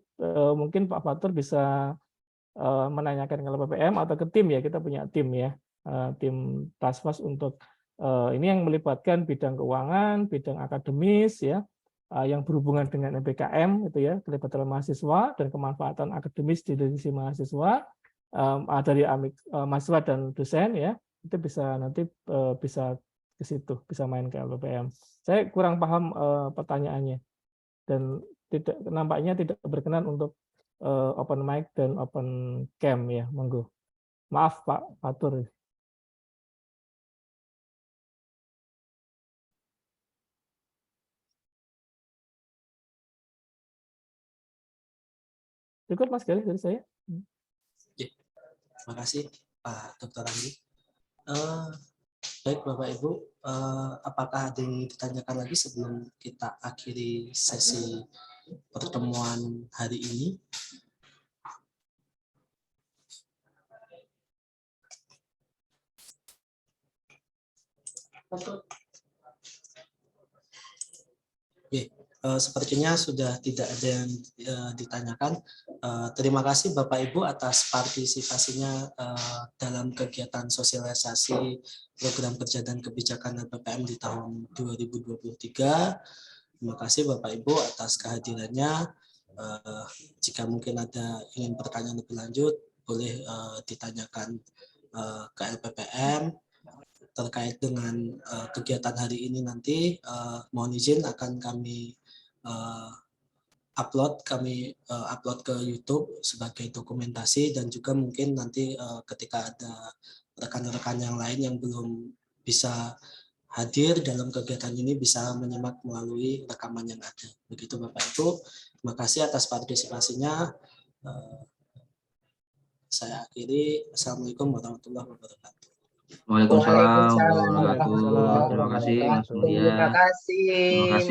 mungkin Pak Fatur bisa menanyakan ke LPPM atau ke tim ya. Kita punya tim ya. Tim task force untuk ini yang melibatkan bidang keuangan, bidang akademis ya. Yang berhubungan dengan MBKM itu ya, kelibatan mahasiswa dan kemanfaatan akademis di sisi mahasiswa dari mahasiswa dan dosen ya, itu bisa nanti bisa ke situ, bisa main ke LPPM. Saya kurang paham pertanyaannya dan nampaknya tidak berkenan untuk open mic dan open cam ya, monggo. Maaf Pak Fatur. Cukup Mas Galih dari saya. Terima kasih Pak Dr. Andi. Baik Bapak Ibu, apakah ada yang ditanyakan lagi sebelum kita akhiri sesi pertemuan hari ini? Sepertinya sudah tidak ada yang ditanyakan. Terima kasih Bapak Ibu atas partisipasinya dalam kegiatan sosialisasi program kerja dan kebijakan LPPM di tahun 2023. Terima kasih Bapak Ibu atas kehadirannya. Jika mungkin ada ingin pertanyaan lebih lanjut, boleh ditanyakan ke LPPM terkait dengan kegiatan hari ini nanti. Mohon izin akan kami upload ke YouTube sebagai dokumentasi, dan juga mungkin nanti ketika ada rekan-rekan yang lain yang belum bisa hadir dalam kegiatan ini bisa menyimak melalui rekaman yang ada. Begitu Bapak Ibu. Terima kasih atas partisipasinya. Saya akhiri. Assalamualaikum warahmatullahi wabarakatuh. Waalaikumsalam warahmatullahi Waalaikumsalam wabarakatuh. Terima kasih Mas Mulia. Terima kasih. Terima kasih.